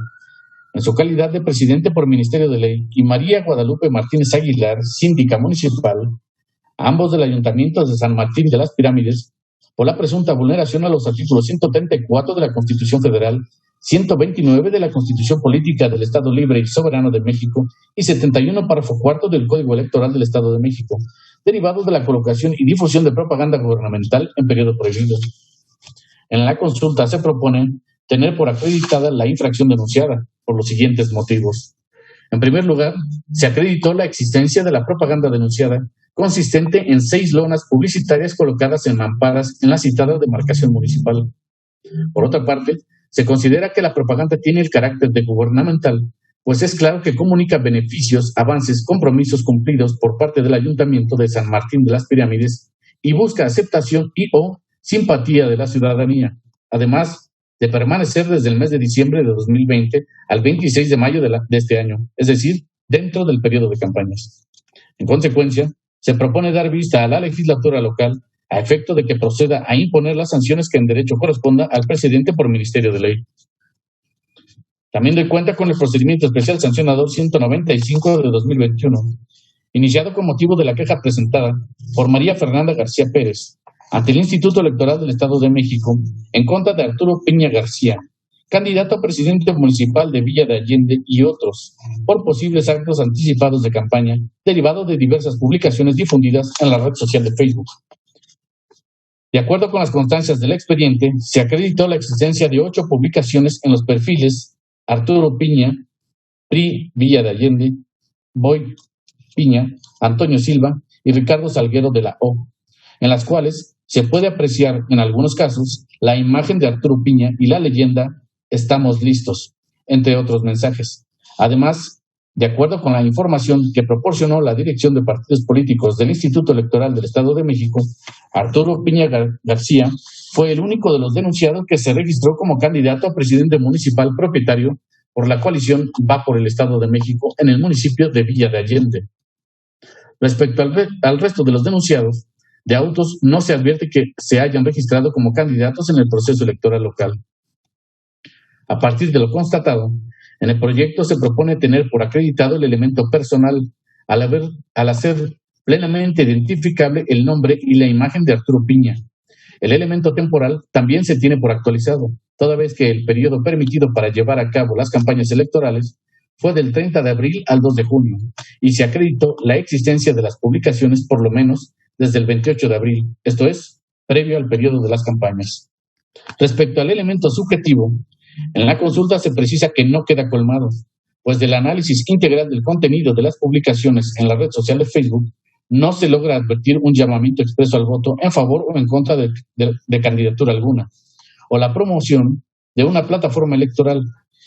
en su calidad de presidente por Ministerio de Ley, y María Guadalupe Martínez Aguilar, síndica municipal, ambos del Ayuntamiento de San Martín de las Pirámides, por la presunta vulneración a los artículos 134 de la Constitución Federal, 129 de la Constitución Política del Estado Libre y Soberano de México y 71 párrafo cuarto del Código Electoral del Estado de México, derivados de la colocación y difusión de propaganda gubernamental en periodo prohibido. En la consulta se propone tener por acreditada la infracción denunciada, por los siguientes motivos. En primer lugar, se acreditó la existencia de la propaganda denunciada, consistente en 6 lonas publicitarias colocadas en mamparas en la citada demarcación municipal. Por otra parte, se considera que la propaganda tiene el carácter de gubernamental, pues es claro que comunica beneficios, avances, compromisos cumplidos por parte del Ayuntamiento de San Martín de las Pirámides y busca aceptación y o simpatía de la ciudadanía, además de permanecer desde el mes de diciembre de 2020 al 26 de mayo de este año, es decir, dentro del periodo de campañas. En consecuencia, se propone dar vista a la legislatura local a efecto de que proceda a imponer las sanciones que en derecho corresponda al presidente por Ministerio de Ley. También doy cuenta con el procedimiento especial sancionador 195 de 2021, iniciado con motivo de la queja presentada por María Fernanda García Pérez ante el Instituto Electoral del Estado de México en contra de Arturo Piña García, candidato a presidente municipal de Villa de Allende y otros, por posibles actos anticipados de campaña derivados de diversas publicaciones difundidas en la red social de Facebook. De acuerdo con las constancias del expediente, se acreditó la existencia de 8 publicaciones en los perfiles Arturo Piña, PRI Villa de Allende, Boy Piña, Antonio Silva y Ricardo Salguero de la O, en las cuales se puede apreciar en algunos casos la imagen de Arturo Piña y la leyenda "Estamos listos", entre otros mensajes. Además, de acuerdo con la información que proporcionó la Dirección de Partidos Políticos del Instituto Electoral del Estado de México, Arturo Piña García fue el único de los denunciados que se registró como candidato a presidente municipal propietario por la coalición Va por el Estado de México en el municipio de Villa de Allende. Respecto al resto de los denunciados, de autos no se advierte que se hayan registrado como candidatos en el proceso electoral local. A partir de lo constatado, en el proyecto se propone tener por acreditado el elemento personal al hacer plenamente identificable el nombre y la imagen de Arturo Piña. El elemento temporal también se tiene por actualizado, toda vez que el periodo permitido para llevar a cabo las campañas electorales fue del 30 de abril al 2 de junio, y se acreditó la existencia de las publicaciones por lo menos desde el 28 de abril, esto es, previo al periodo de las campañas. Respecto al elemento subjetivo, en la consulta se precisa que no queda colmado, pues del análisis integral del contenido de las publicaciones en la red social de Facebook, no se logra advertir un llamamiento expreso al voto en favor o en contra de candidatura alguna, o la promoción de una plataforma electoral,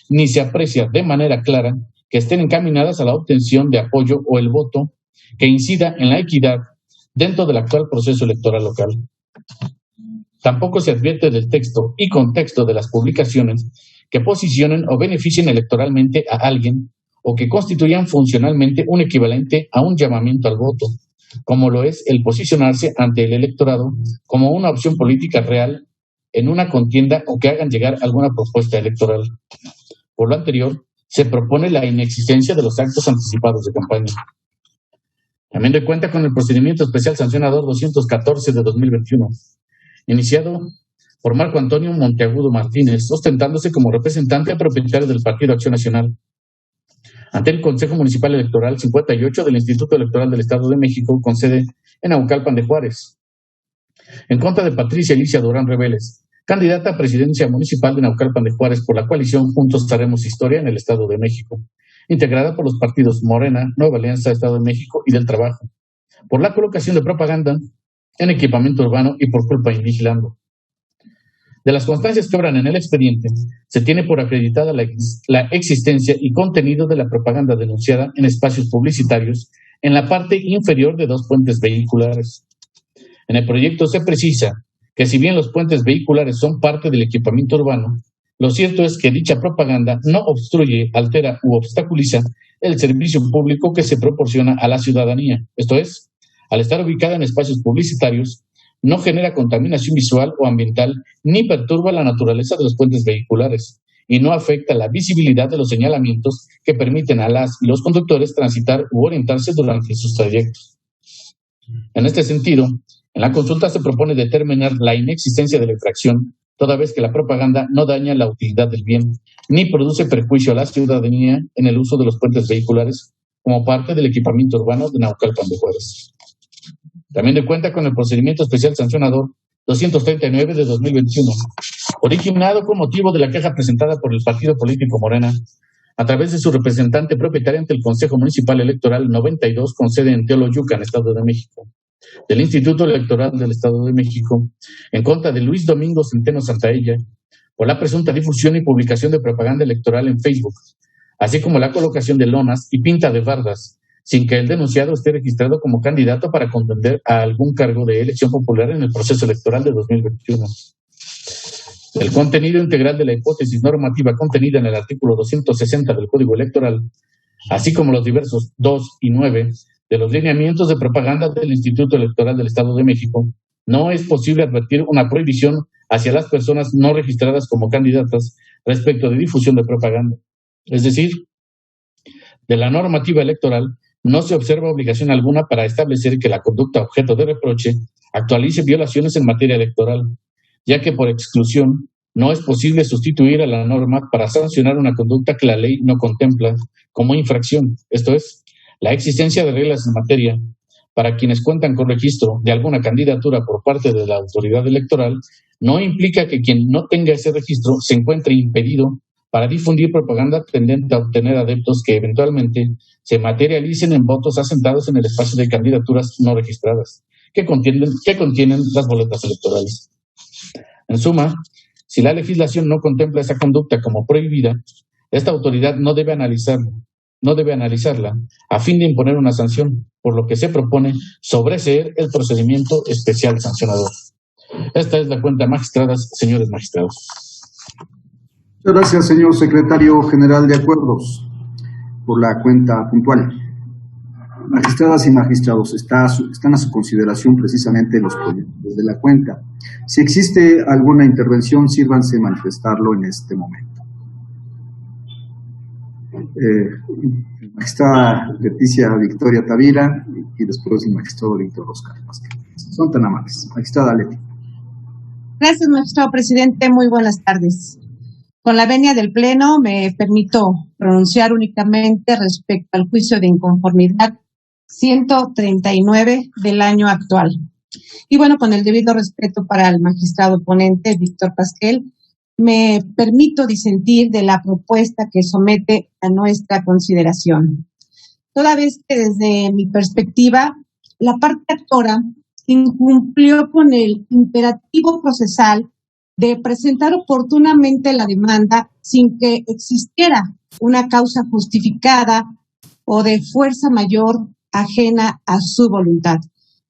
ni se aprecia de manera clara que estén encaminadas a la obtención de apoyo o el voto que incida en la equidad dentro del actual proceso electoral local. Tampoco se advierte del texto y contexto de las publicaciones que posicionen o beneficien electoralmente a alguien o que constituyan funcionalmente un equivalente a un llamamiento al voto, como lo es el posicionarse ante el electorado como una opción política real en una contienda o que hagan llegar alguna propuesta electoral. Por lo anterior, se propone la inexistencia de los actos anticipados de campaña. También doy cuenta con el procedimiento especial sancionador 214 de 2021, iniciado por Marco Antonio Monteagudo Martínez, ostentándose como representante propietario del Partido Acción Nacional, ante el Consejo Municipal Electoral 58 del Instituto Electoral del Estado de México, con sede en Naucalpan de Juárez, en contra de Patricia Alicia Durán Reveles, candidata a presidencia municipal de Naucalpan de Juárez por la coalición Juntos Haremos Historia en el Estado de México, integrada por los partidos Morena, Nueva Alianza, Estado de México y del Trabajo, por la colocación de propaganda en equipamiento urbano y por culpa invigilando. De las constancias que obran en el expediente, se tiene por acreditada la existencia y contenido de la propaganda denunciada en espacios publicitarios en la parte inferior de 2 puentes vehiculares. En el proyecto se precisa que si bien los puentes vehiculares son parte del equipamiento urbano, lo cierto es que dicha propaganda no obstruye, altera u obstaculiza el servicio público que se proporciona a la ciudadanía. Esto es, al estar ubicada en espacios publicitarios, no genera contaminación visual o ambiental ni perturba la naturaleza de los puentes vehiculares y no afecta la visibilidad de los señalamientos que permiten a las y los conductores transitar u orientarse durante sus trayectos. En este sentido, en la consulta se propone determinar la inexistencia de la infracción, toda vez que la propaganda no daña la utilidad del bien ni produce perjuicio a la ciudadanía en el uso de los puentes vehiculares como parte del equipamiento urbano de Naucalpan de Juárez. También de cuenta con el procedimiento especial sancionador 239 de 2021, originado con motivo de la queja presentada por el partido político Morena, a través de su representante propietaria ante el Consejo Municipal Electoral 92, con sede en Teoloyucan, Estado de México, del Instituto Electoral del Estado de México, en contra de Luis Domingo Centeno Santaella, por la presunta difusión y publicación de propaganda electoral en Facebook, así como la colocación de lonas y pinta de bardas, sin que el denunciado esté registrado como candidato para contender a algún cargo de elección popular en el proceso electoral de 2021. El contenido integral de la hipótesis normativa contenida en el artículo 260 del Código Electoral, así como los diversos 2 y 9 de los lineamientos de propaganda del Instituto Electoral del Estado de México, no es posible advertir una prohibición hacia las personas no registradas como candidatas respecto de difusión de propaganda. Es decir, de la normativa electoral no se observa obligación alguna para establecer que la conducta objeto de reproche actualice violaciones en materia electoral, ya que por exclusión no es posible sustituir a la norma para sancionar una conducta que la ley no contempla como infracción, esto es, la existencia de reglas en materia para quienes cuentan con registro de alguna candidatura por parte de la autoridad electoral no implica que quien no tenga ese registro se encuentre impedido para difundir propaganda tendente a obtener adeptos que eventualmente se materialicen en votos asentados en el espacio de candidaturas no registradas, que contienen las boletas electorales. En suma, si la legislación no contempla esa conducta como prohibida, esta autoridad no debe analizarla a fin de imponer una sanción, por lo que se propone sobreseer el procedimiento especial sancionador. Esta es la cuenta, magistradas, señores magistrados. Muchas gracias, señor secretario general de Acuerdos, por la cuenta puntual. Magistradas y magistrados, están a su consideración precisamente los proyectos de la cuenta. Si existe alguna intervención, sírvanse manifestarlo en este momento. Magistrada Leticia Victoria Tavira y después el magistrado Víctor Oscar Vázquez. Son tan amables. Magistrada Leti. Gracias, magistrado presidente. Muy buenas tardes. Con la venia del Pleno me permito pronunciar únicamente respecto al juicio de inconformidad 139 del año actual. Y bueno, con el debido respeto para el magistrado ponente Víctor Pasquel, me permito disentir de la propuesta que somete a nuestra consideración. Toda vez que desde mi perspectiva, la parte actora incumplió con el imperativo procesal de presentar oportunamente la demanda sin que existiera una causa justificada o de fuerza mayor ajena a su voluntad,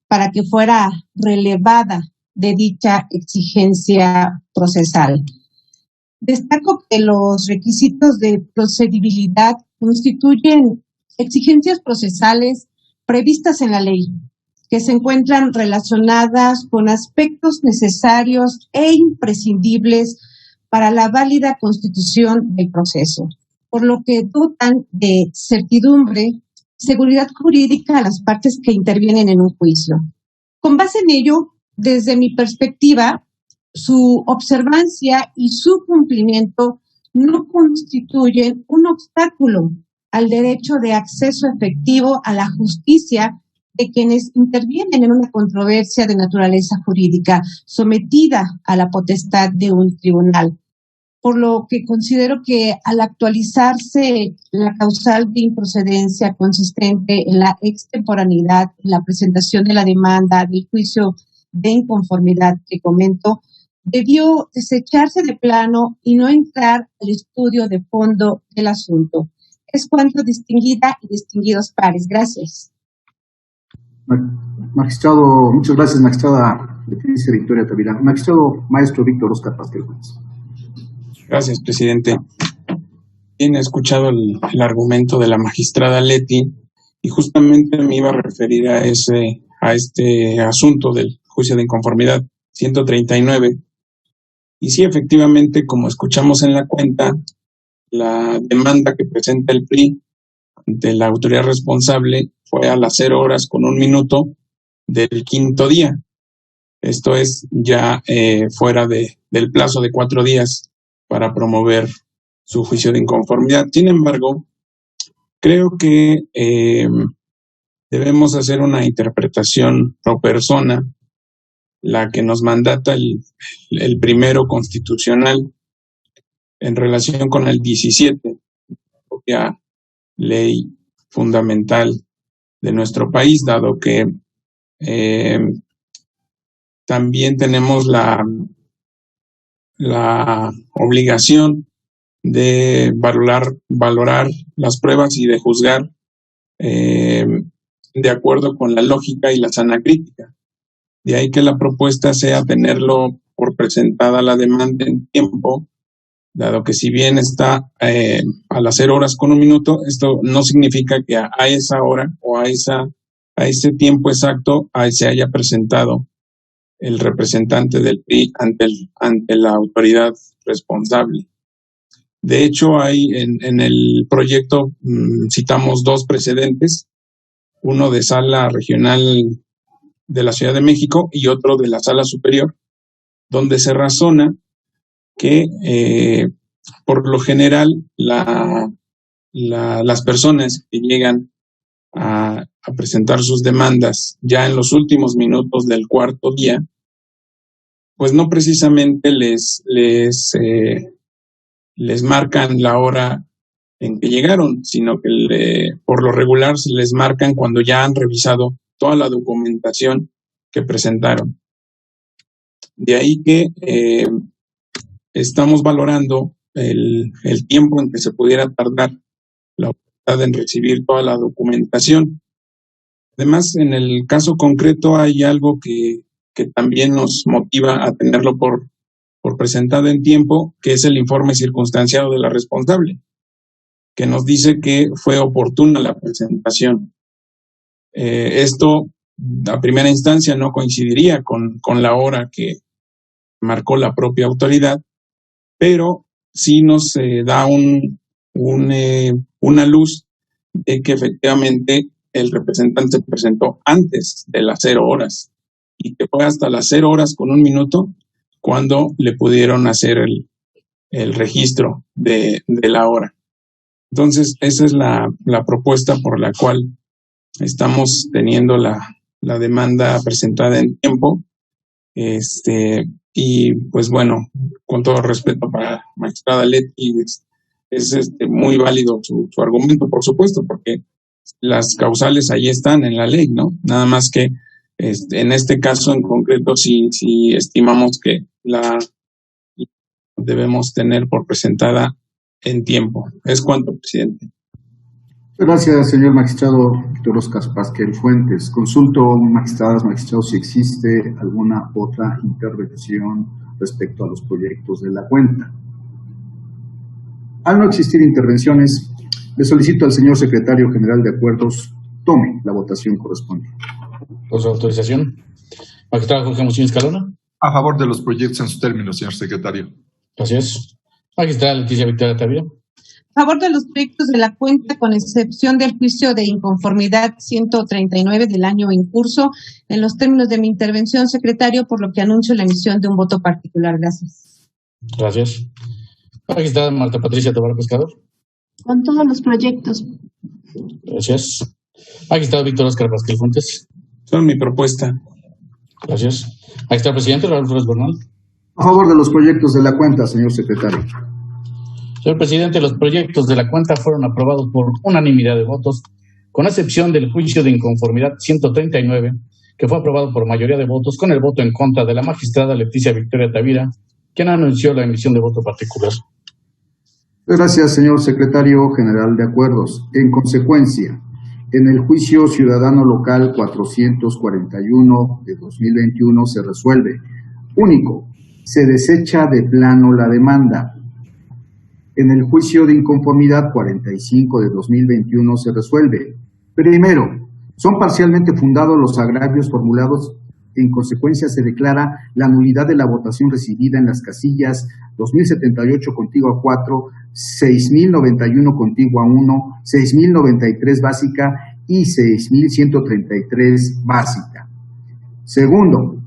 para que fuera relevada de dicha exigencia procesal. Destaco que los requisitos de procedibilidad constituyen exigencias procesales previstas en la ley, que se encuentran relacionadas con aspectos necesarios e imprescindibles para la válida constitución del proceso, por lo que dotan de certidumbre y seguridad jurídica a las partes que intervienen en un juicio. Con base en ello, desde mi perspectiva, su observancia y su cumplimiento no constituyen un obstáculo al derecho de acceso efectivo a la justicia de quienes intervienen en una controversia de naturaleza jurídica sometida a la potestad de un tribunal. Por lo que considero que al actualizarse la causal de improcedencia consistente en la extemporaneidad, en la presentación de la demanda del juicio de inconformidad que comento, debió desecharse de plano y no entrar al estudio de fondo del asunto. Es cuanto, distinguida y distinguidos pares. Gracias. Magistrado, muchas gracias, magistrada Leticia Victoria Tavira. Magistrado maestro Víctor Oscar Pasquel Fuentes. Gracias, presidente. Bien, he escuchado el argumento de la magistrada Leti y justamente me iba a referir a este asunto del juicio de inconformidad 139. Y sí, efectivamente, como escuchamos en la cuenta, la demanda que presenta el PRI ante la autoridad responsable fue a las 0 horas con 1 minuto del quinto día. Esto es ya fuera del plazo de 4 días para promover su juicio de inconformidad. Sin embargo, creo que debemos hacer una interpretación pro persona, la que nos mandata el primero constitucional en relación con el 17, propia ley fundamental de nuestro país, dado que también tenemos la obligación de valorar las pruebas y de juzgar de acuerdo con la lógica y la sana crítica. De ahí que la propuesta sea tenerlo por presentada la demanda en tiempo, dado que si bien está a las 0 horas con 1 minuto, esto no significa que a esa hora o a ese tiempo exacto se haya presentado el representante del PRI ante la autoridad responsable. De hecho, hay en el proyecto citamos 2 precedentes, uno de Sala Regional de la Ciudad de México y otro de la Sala Superior, donde se razona que por lo general las personas que llegan a presentar sus demandas ya en los últimos minutos del 4.º día, pues no precisamente les marcan la hora en que llegaron, sino que por lo regular se les marcan cuando ya han revisado toda la documentación que presentaron. De ahí que estamos valorando el tiempo en que se pudiera tardar la autoridad en recibir toda la documentación. Además, en el caso concreto hay algo que también nos motiva a tenerlo por presentado en tiempo, que es el informe circunstanciado de la responsable, que nos dice que fue oportuna la presentación. Esto, a primera instancia, no coincidiría con la hora que marcó la propia autoridad, pero sí nos da una luz de que efectivamente el representante se presentó antes de las 0 horas y que fue hasta las 0 horas con 1 minuto cuando le pudieron hacer el registro de la hora. Entonces, esa es la propuesta por la cual estamos teniendo la demanda presentada en tiempo. Y pues bueno, con todo respeto para la magistrada Leti, es muy válido su argumento, por supuesto, porque las causales ahí están en la ley, ¿no? Nada más que en este caso en concreto sí estimamos que la debemos tener por presentada en tiempo. Es cuanto, presidente. Gracias, señor magistrado Víctor Oscar Pasquel Fuentes. Consulto, magistradas, magistrados, si existe alguna otra intervención respecto a los proyectos de la cuenta. Al no existir intervenciones, le solicito al señor secretario general de Acuerdos tome la votación correspondiente. Con su autorización. Magistrado Jorge Musín Escalona. A favor de los proyectos en sus términos, señor secretario. Gracias. Magistrada Leticia Victoria Tavira. favor de los proyectos de la cuenta, con excepción del juicio de inconformidad 139 del año en curso, en los términos de mi intervención, secretario, por lo que anuncio la emisión de un voto particular. Gracias. Gracias. Magistrada Marta Patricia Tobar Pescador. Con todos los proyectos. Gracias. Magistrado Víctor Óscar Pasquel Fuentes. Son mi propuesta. Gracias. Magistrado presidente Raúl Flores Bernal. A favor de los proyectos de la cuenta, señor secretario. Señor presidente, los proyectos de la cuenta fueron aprobados por unanimidad de votos, con excepción del juicio de inconformidad 139, que fue aprobado por mayoría de votos, con el voto en contra de la magistrada Leticia Victoria Tavira, quien anunció la emisión de voto particular. Gracias, señor secretario general de acuerdos. En consecuencia, en el juicio ciudadano local 441 de 2021 se resuelve. Único, se desecha de plano la demanda. En el juicio de inconformidad 45 de 2021 se resuelve. Primero, son parcialmente fundados los agravios formulados. En consecuencia, se declara la nulidad de la votación recibida en las casillas 2078 contigua a 4, 6091 contigua a 1, 6093 básica y 6133 básica. Segundo,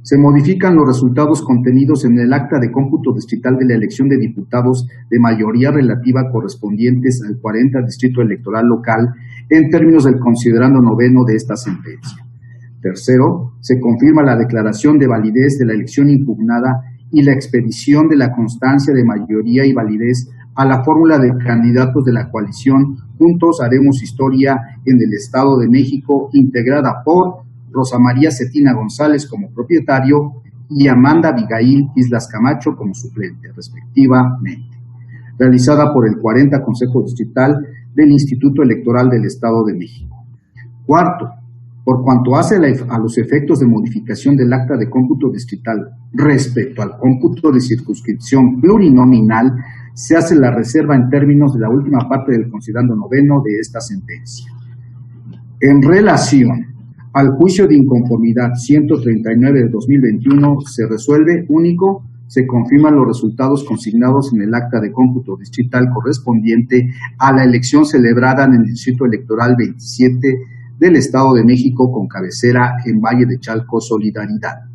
se modifican los resultados contenidos en el acta de cómputo distrital de la elección de diputados de mayoría relativa correspondientes al 40 distrito electoral local en términos del considerando noveno de esta sentencia. Tercero, se confirma la declaración de validez de la elección impugnada y la expedición de la constancia de mayoría y validez a la fórmula de candidatos de la coalición Juntos Haremos Historia en el Estado de México, integrada por Rosa María Cetina González como propietario y Amanda Abigail Islas Camacho como suplente, respectivamente, realizada por el 40 Consejo Distrital del Instituto Electoral del Estado de México. Cuarto, por cuanto hace a los efectos de modificación del acta de cómputo distrital respecto al cómputo de circunscripción plurinominal, se hace la reserva en términos de la última parte del considerando noveno de esta sentencia. En relación al juicio de inconformidad 139 de 2021 se resuelve. Único, se confirman los resultados consignados en el acta de cómputo distrital correspondiente a la elección celebrada en el Distrito Electoral 27 del Estado de México con cabecera en Valle de Chalco, Solidaridad.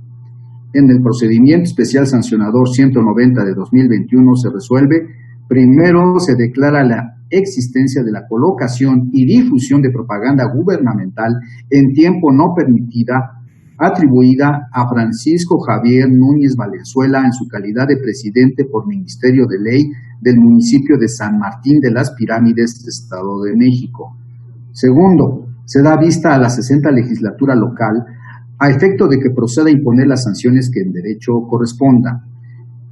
En el procedimiento especial sancionador 190 de 2021 se resuelve. Primero, se declara la existencia de la colocación y difusión de propaganda gubernamental en tiempo no permitida atribuida a Francisco Javier Núñez Valenzuela en su calidad de presidente por Ministerio de Ley del municipio de San Martín de las Pirámides, Estado de México. Segundo, se da vista a la 60 legislatura local a efecto de que proceda a imponer las sanciones que en derecho correspondan.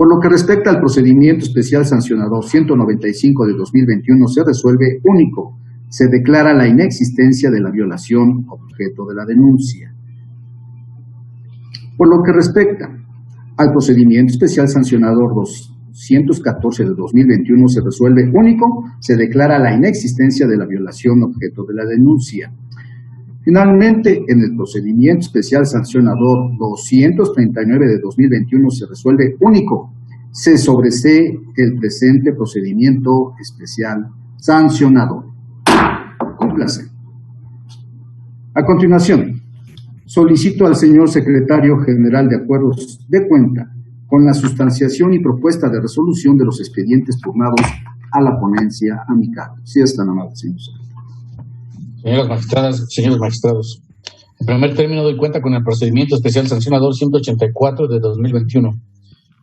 Por lo que respecta al procedimiento especial sancionador 195 de 2021 se resuelve. Único, se declara la inexistencia de la violación objeto de la denuncia. Por lo que respecta al procedimiento especial sancionador 214 de 2021 se resuelve. Único, se declara la inexistencia de la violación objeto de la denuncia. Finalmente, en el procedimiento especial sancionador 239 de 2021 se resuelve. Único, se sobresee el presente procedimiento especial sancionador. Cúmplase. A continuación, solicito al señor secretario general de Acuerdos de Cuenta con la sustanciación y propuesta de resolución de los expedientes pugnados a la ponencia amical. Si es tan amable, señor secretario. Señoras magistradas, señores magistrados, en primer término doy cuenta con el procedimiento especial sancionador 184 de 2021,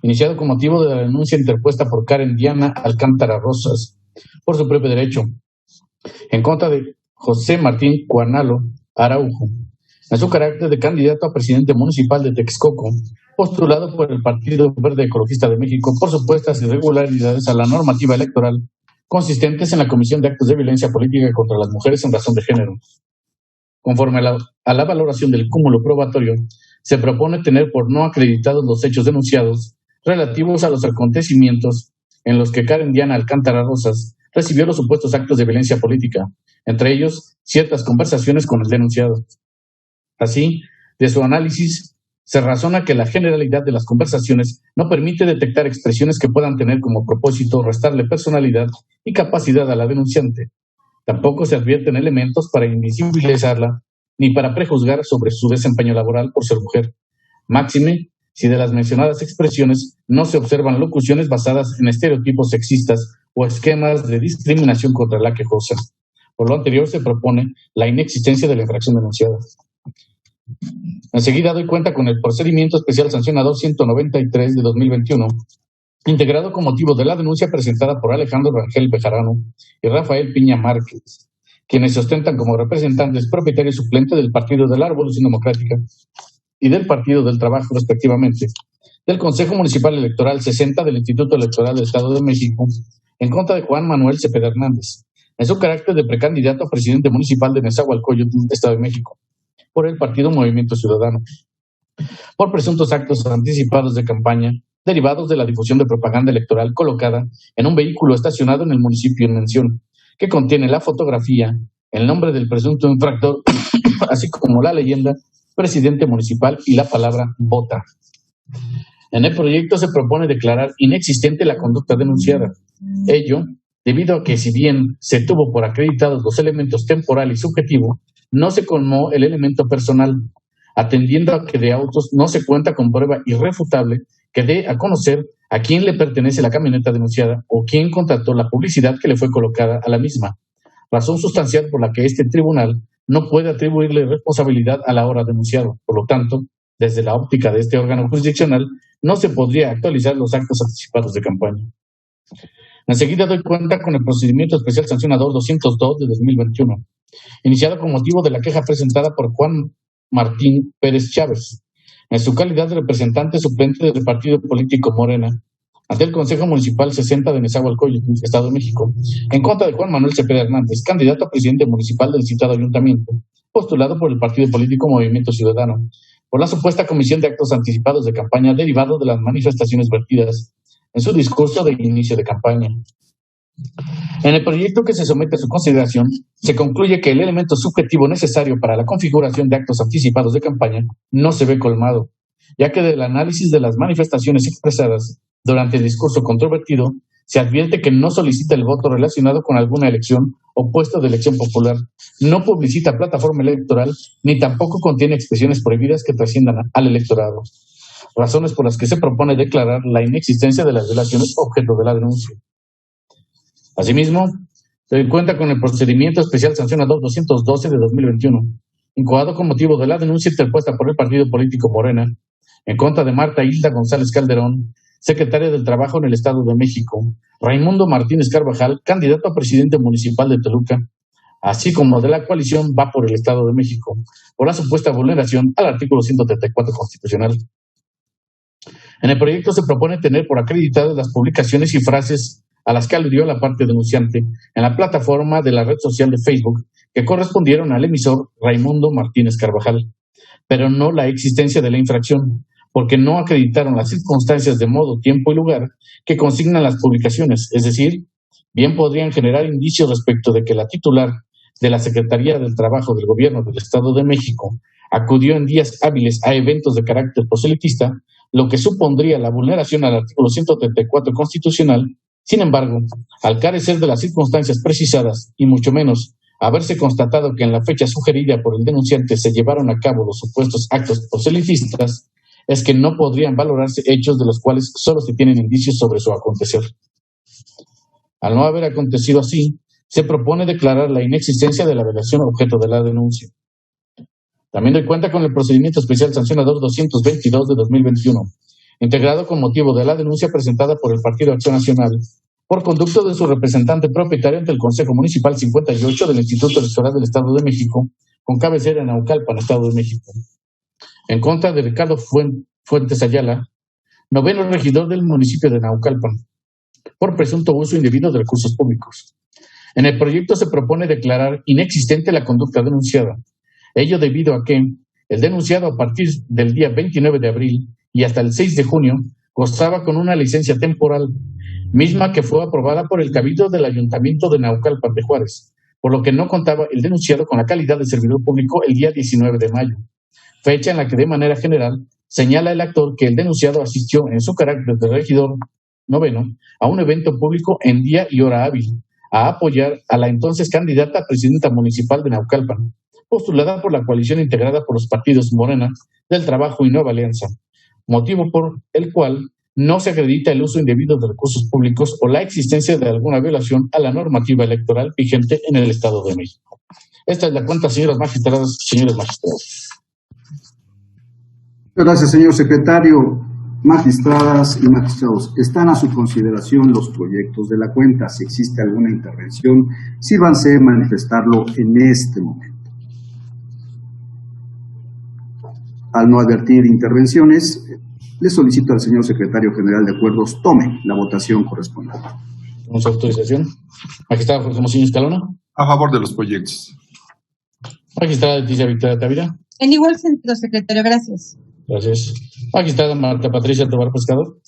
iniciado con motivo de la denuncia interpuesta por Karen Diana Alcántara Rosas, por su propio derecho, en contra de José Martín Cuanalo Araujo, en su carácter de candidato a presidente municipal de Texcoco, postulado por el Partido Verde Ecologista de México por supuestas irregularidades a la normativa electoral consistentes en la comisión de actos de violencia política contra las mujeres en razón de género. Conforme a la valoración del cúmulo probatorio, se propone tener por no acreditados los hechos denunciados relativos a los acontecimientos en los que Karen Diana Alcántara Rosas recibió los supuestos actos de violencia política, entre ellos ciertas conversaciones con el denunciado. Así, de su análisis, se razona que la generalidad de las conversaciones no permite detectar expresiones que puedan tener como propósito restarle personalidad y capacidad a la denunciante. Tampoco se advierten elementos para invisibilizarla ni para prejuzgar sobre su desempeño laboral por ser mujer. Máxime, si de las mencionadas expresiones no se observan locuciones basadas en estereotipos sexistas o esquemas de discriminación contra la quejosa. Por lo anterior, se propone la inexistencia de la infracción denunciada. Enseguida doy cuenta con el procedimiento especial sancionador 193 de 2021, integrado con motivo de la denuncia presentada por Alejandro Rangel Bejarano y Rafael Piña Márquez, quienes se ostentan como representantes propietario y suplente del Partido de la Revolución Democrática y del Partido del Trabajo, respectivamente, del Consejo Municipal Electoral 60 del Instituto Electoral del Estado de México, en contra de Juan Manuel Cepeda Hernández, en su carácter de precandidato a presidente municipal de Nezahualcóyotl, Estado de México, por el partido Movimiento Ciudadano, por presuntos actos anticipados de campaña derivados de la difusión de propaganda electoral colocada en un vehículo estacionado en el municipio en mención, que contiene la fotografía, el nombre del presunto infractor, así como la leyenda presidente municipal y la palabra vota. En el proyecto se propone declarar inexistente la conducta denunciada. Ello, debido a que si bien se tuvo por acreditados los elementos temporal y subjetivo, no se colmó el elemento personal, atendiendo a que de autos no se cuenta con prueba irrefutable que dé a conocer a quién le pertenece la camioneta denunciada o quién contrató la publicidad que le fue colocada a la misma, razón sustancial por la que este tribunal no puede atribuirle responsabilidad a la hora denunciado. Por lo tanto, desde la óptica de este órgano jurisdiccional, no se podría actualizar los actos anticipados de campaña. Enseguida doy cuenta con el procedimiento especial sancionador 202 de 2021, iniciado con motivo de la queja presentada por Juan Martín Pérez Chávez, en su calidad de representante suplente del partido político Morena, ante el Consejo Municipal 60 de Nezahualcóyotl, Estado de México, en contra de Juan Manuel Cepeda Hernández, candidato a presidente municipal del citado ayuntamiento, postulado por el partido político Movimiento Ciudadano, por la supuesta comisión de actos anticipados de campaña derivado de las manifestaciones vertidas en su discurso de inicio de campaña. En el proyecto que se somete a su consideración, se concluye que el elemento subjetivo necesario para la configuración de actos anticipados de campaña no se ve colmado, ya que del análisis de las manifestaciones expresadas durante el discurso controvertido, se advierte que no solicita el voto relacionado con alguna elección o puesto de elección popular, no publicita plataforma electoral, ni tampoco contiene expresiones prohibidas que trasciendan al electorado. Razones por las que se propone declarar la inexistencia de las relaciones objeto de la denuncia. Asimismo, se doy cuenta con el procedimiento especial sancionador 212 de 2021, incoado con motivo de la denuncia interpuesta por el partido político Morena, en contra de Marta Hilda González Calderón, secretaria del Trabajo en el Estado de México, Raimundo Martínez Carvajal, candidato a presidente municipal de Toluca, así como de la coalición Va por el Estado de México, por la supuesta vulneración al artículo 134 constitucional. En el proyecto se propone tener por acreditadas las publicaciones y frases a las que aludió la parte denunciante en la plataforma de la red social de Facebook que correspondieron al emisor Raimundo Martínez Carvajal, pero no la existencia de la infracción, porque no acreditaron las circunstancias de modo, tiempo y lugar que consignan las publicaciones, es decir, bien podrían generar indicios respecto de que la titular de la Secretaría del Trabajo del Gobierno del Estado de México acudió en días hábiles a eventos de carácter proselitista, lo que supondría la vulneración al artículo 134 constitucional. Sin embargo, al carecer de las circunstancias precisadas y mucho menos haberse constatado que en la fecha sugerida por el denunciante se llevaron a cabo los supuestos actos proselitistas, es que no podrían valorarse hechos de los cuales solo se tienen indicios sobre su acontecer. Al no haber acontecido así, se propone declarar la inexistencia de la relación objeto de la denuncia. También doy cuenta con el procedimiento especial sancionador 222 de 2021, integrado con motivo de la denuncia presentada por el Partido Acción Nacional, por conducto de su representante propietario ante el Consejo Municipal 58 del Instituto Electoral del Estado de México, con cabecera en Naucalpan, Estado de México, en contra de Ricardo Fuentes Ayala, noveno regidor del municipio de Naucalpan, por presunto uso indebido de recursos públicos. En el proyecto se propone declarar inexistente la conducta denunciada, ello debido a que el denunciado a partir del día 29 de abril y hasta el 6 de junio gozaba con una licencia temporal, misma que fue aprobada por el Cabildo del Ayuntamiento de Naucalpan de Juárez, por lo que no contaba el denunciado con la calidad de servidor público el día 19 de mayo, fecha en la que de manera general señala el actor que el denunciado asistió en su carácter de regidor noveno a un evento público en día y hora hábil a apoyar a la entonces candidata a presidenta municipal de Naucalpan, postulada por la coalición integrada por los partidos Morena, Del Trabajo y Nueva Alianza, motivo por el cual no se acredita el uso indebido de recursos públicos o la existencia de alguna violación a la normativa electoral vigente en el Estado de México. Esta es la cuenta, señoras magistradas, señores magistrados. Gracias, señor secretario. Magistradas y magistrados, están a su consideración los proyectos de la cuenta. Si existe alguna intervención, sírvanse a manifestarlo en este momento. Al no advertir intervenciones, le solicito al señor secretario general de Acuerdos tome la votación correspondiente. Con su autorización. Magistrado Jorge Hermosillo Escalona. A favor de los proyectos. Magistrada Leticia Victoria Tavira. En igual sentido, secretario, gracias. Gracias. Magistrada Marta Patricia Tobar Pescador.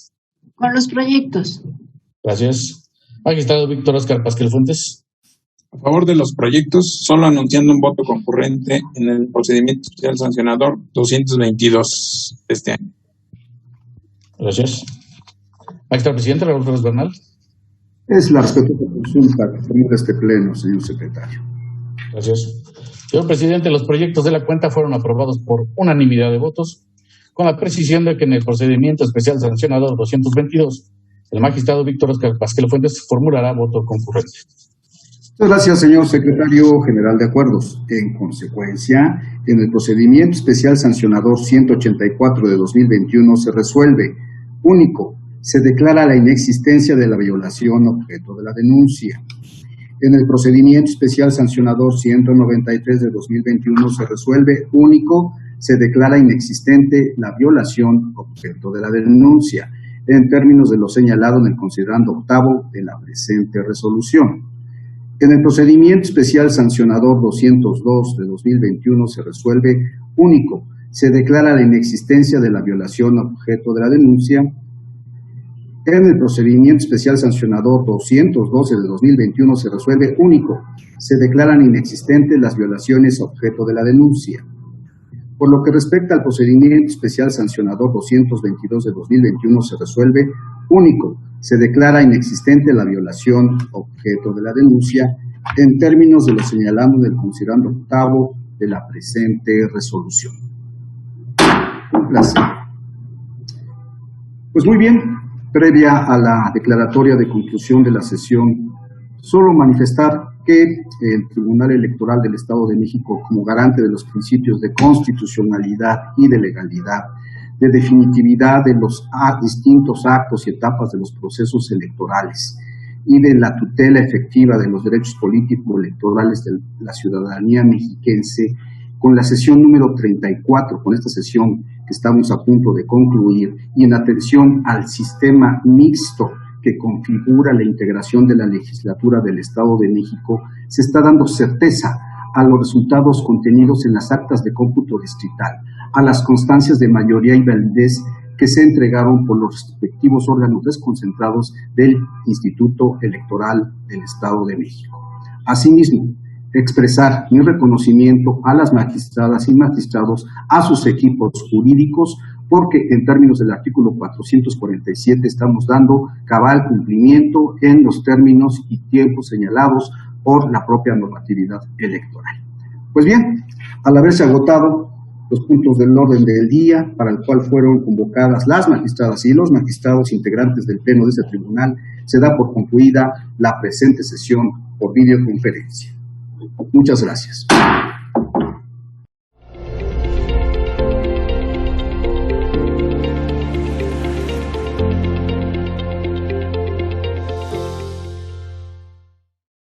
Con los proyectos. Gracias. Magistrado Víctor Oscar Pasquel Fuentes. A favor de los proyectos, solo anunciando un voto concurrente en el procedimiento especial sancionador 222 de este año. Gracias. Magistrado Presidente Raúl Flores Bernal. Es la respetuosa consulta que formula este pleno, señor secretario. Gracias. Señor Presidente, los proyectos de la cuenta fueron aprobados por unanimidad de votos, con la precisión de que en el procedimiento especial sancionador 222, el magistrado Víctor Oscar Pasquel Fuentes formulará voto concurrente. Muchas gracias, señor secretario general de Acuerdos. En consecuencia, en el procedimiento especial sancionador 184 de 2021 se resuelve, único, se declara la inexistencia de la violación objeto de la denuncia. En el procedimiento especial sancionador 193 de 2021 se resuelve, único, se declara inexistente la violación objeto de la denuncia, en términos de lo señalado en el considerando octavo de la presente resolución. En el procedimiento especial sancionador 202 de 2021 se resuelve, único, se declara la inexistencia de la violación objeto de la denuncia. En el procedimiento especial sancionador 212 de 2021 se resuelve, único, se declaran inexistentes las violaciones objeto de la denuncia. Por lo que respecta al procedimiento especial sancionador 222 de 2021 se resuelve, único, se declara inexistente la violación objeto de la denuncia en términos de lo señalado en el considerando octavo de la presente resolución. Un placer. Pues muy bien, previa a la declaratoria de conclusión de la sesión, solo manifestar que el Tribunal Electoral del Estado de México, como garante de los principios de constitucionalidad y de legalidad, de definitividad de los distintos actos y etapas de los procesos electorales y de la tutela efectiva de los derechos políticos electorales de la ciudadanía mexiquense, con la sesión número 34, con esta sesión que estamos a punto de concluir, y en atención al sistema mixto que configura la integración de la legislatura del Estado de México, se está dando certeza a los resultados contenidos en las actas de cómputo distrital, a las constancias de mayoría y validez que se entregaron por los respectivos órganos desconcentrados del Instituto Electoral del Estado de México. Asimismo, expresar mi reconocimiento a las magistradas y magistrados, a sus equipos jurídicos, porque en términos del artículo 447 estamos dando cabal cumplimiento en los términos y tiempos señalados por la propia normatividad electoral. Pues bien, al haberse agotado los puntos del orden del día para el cual fueron convocadas las magistradas y los magistrados integrantes del pleno de este tribunal, se da por concluida la presente sesión por videoconferencia. Muchas gracias.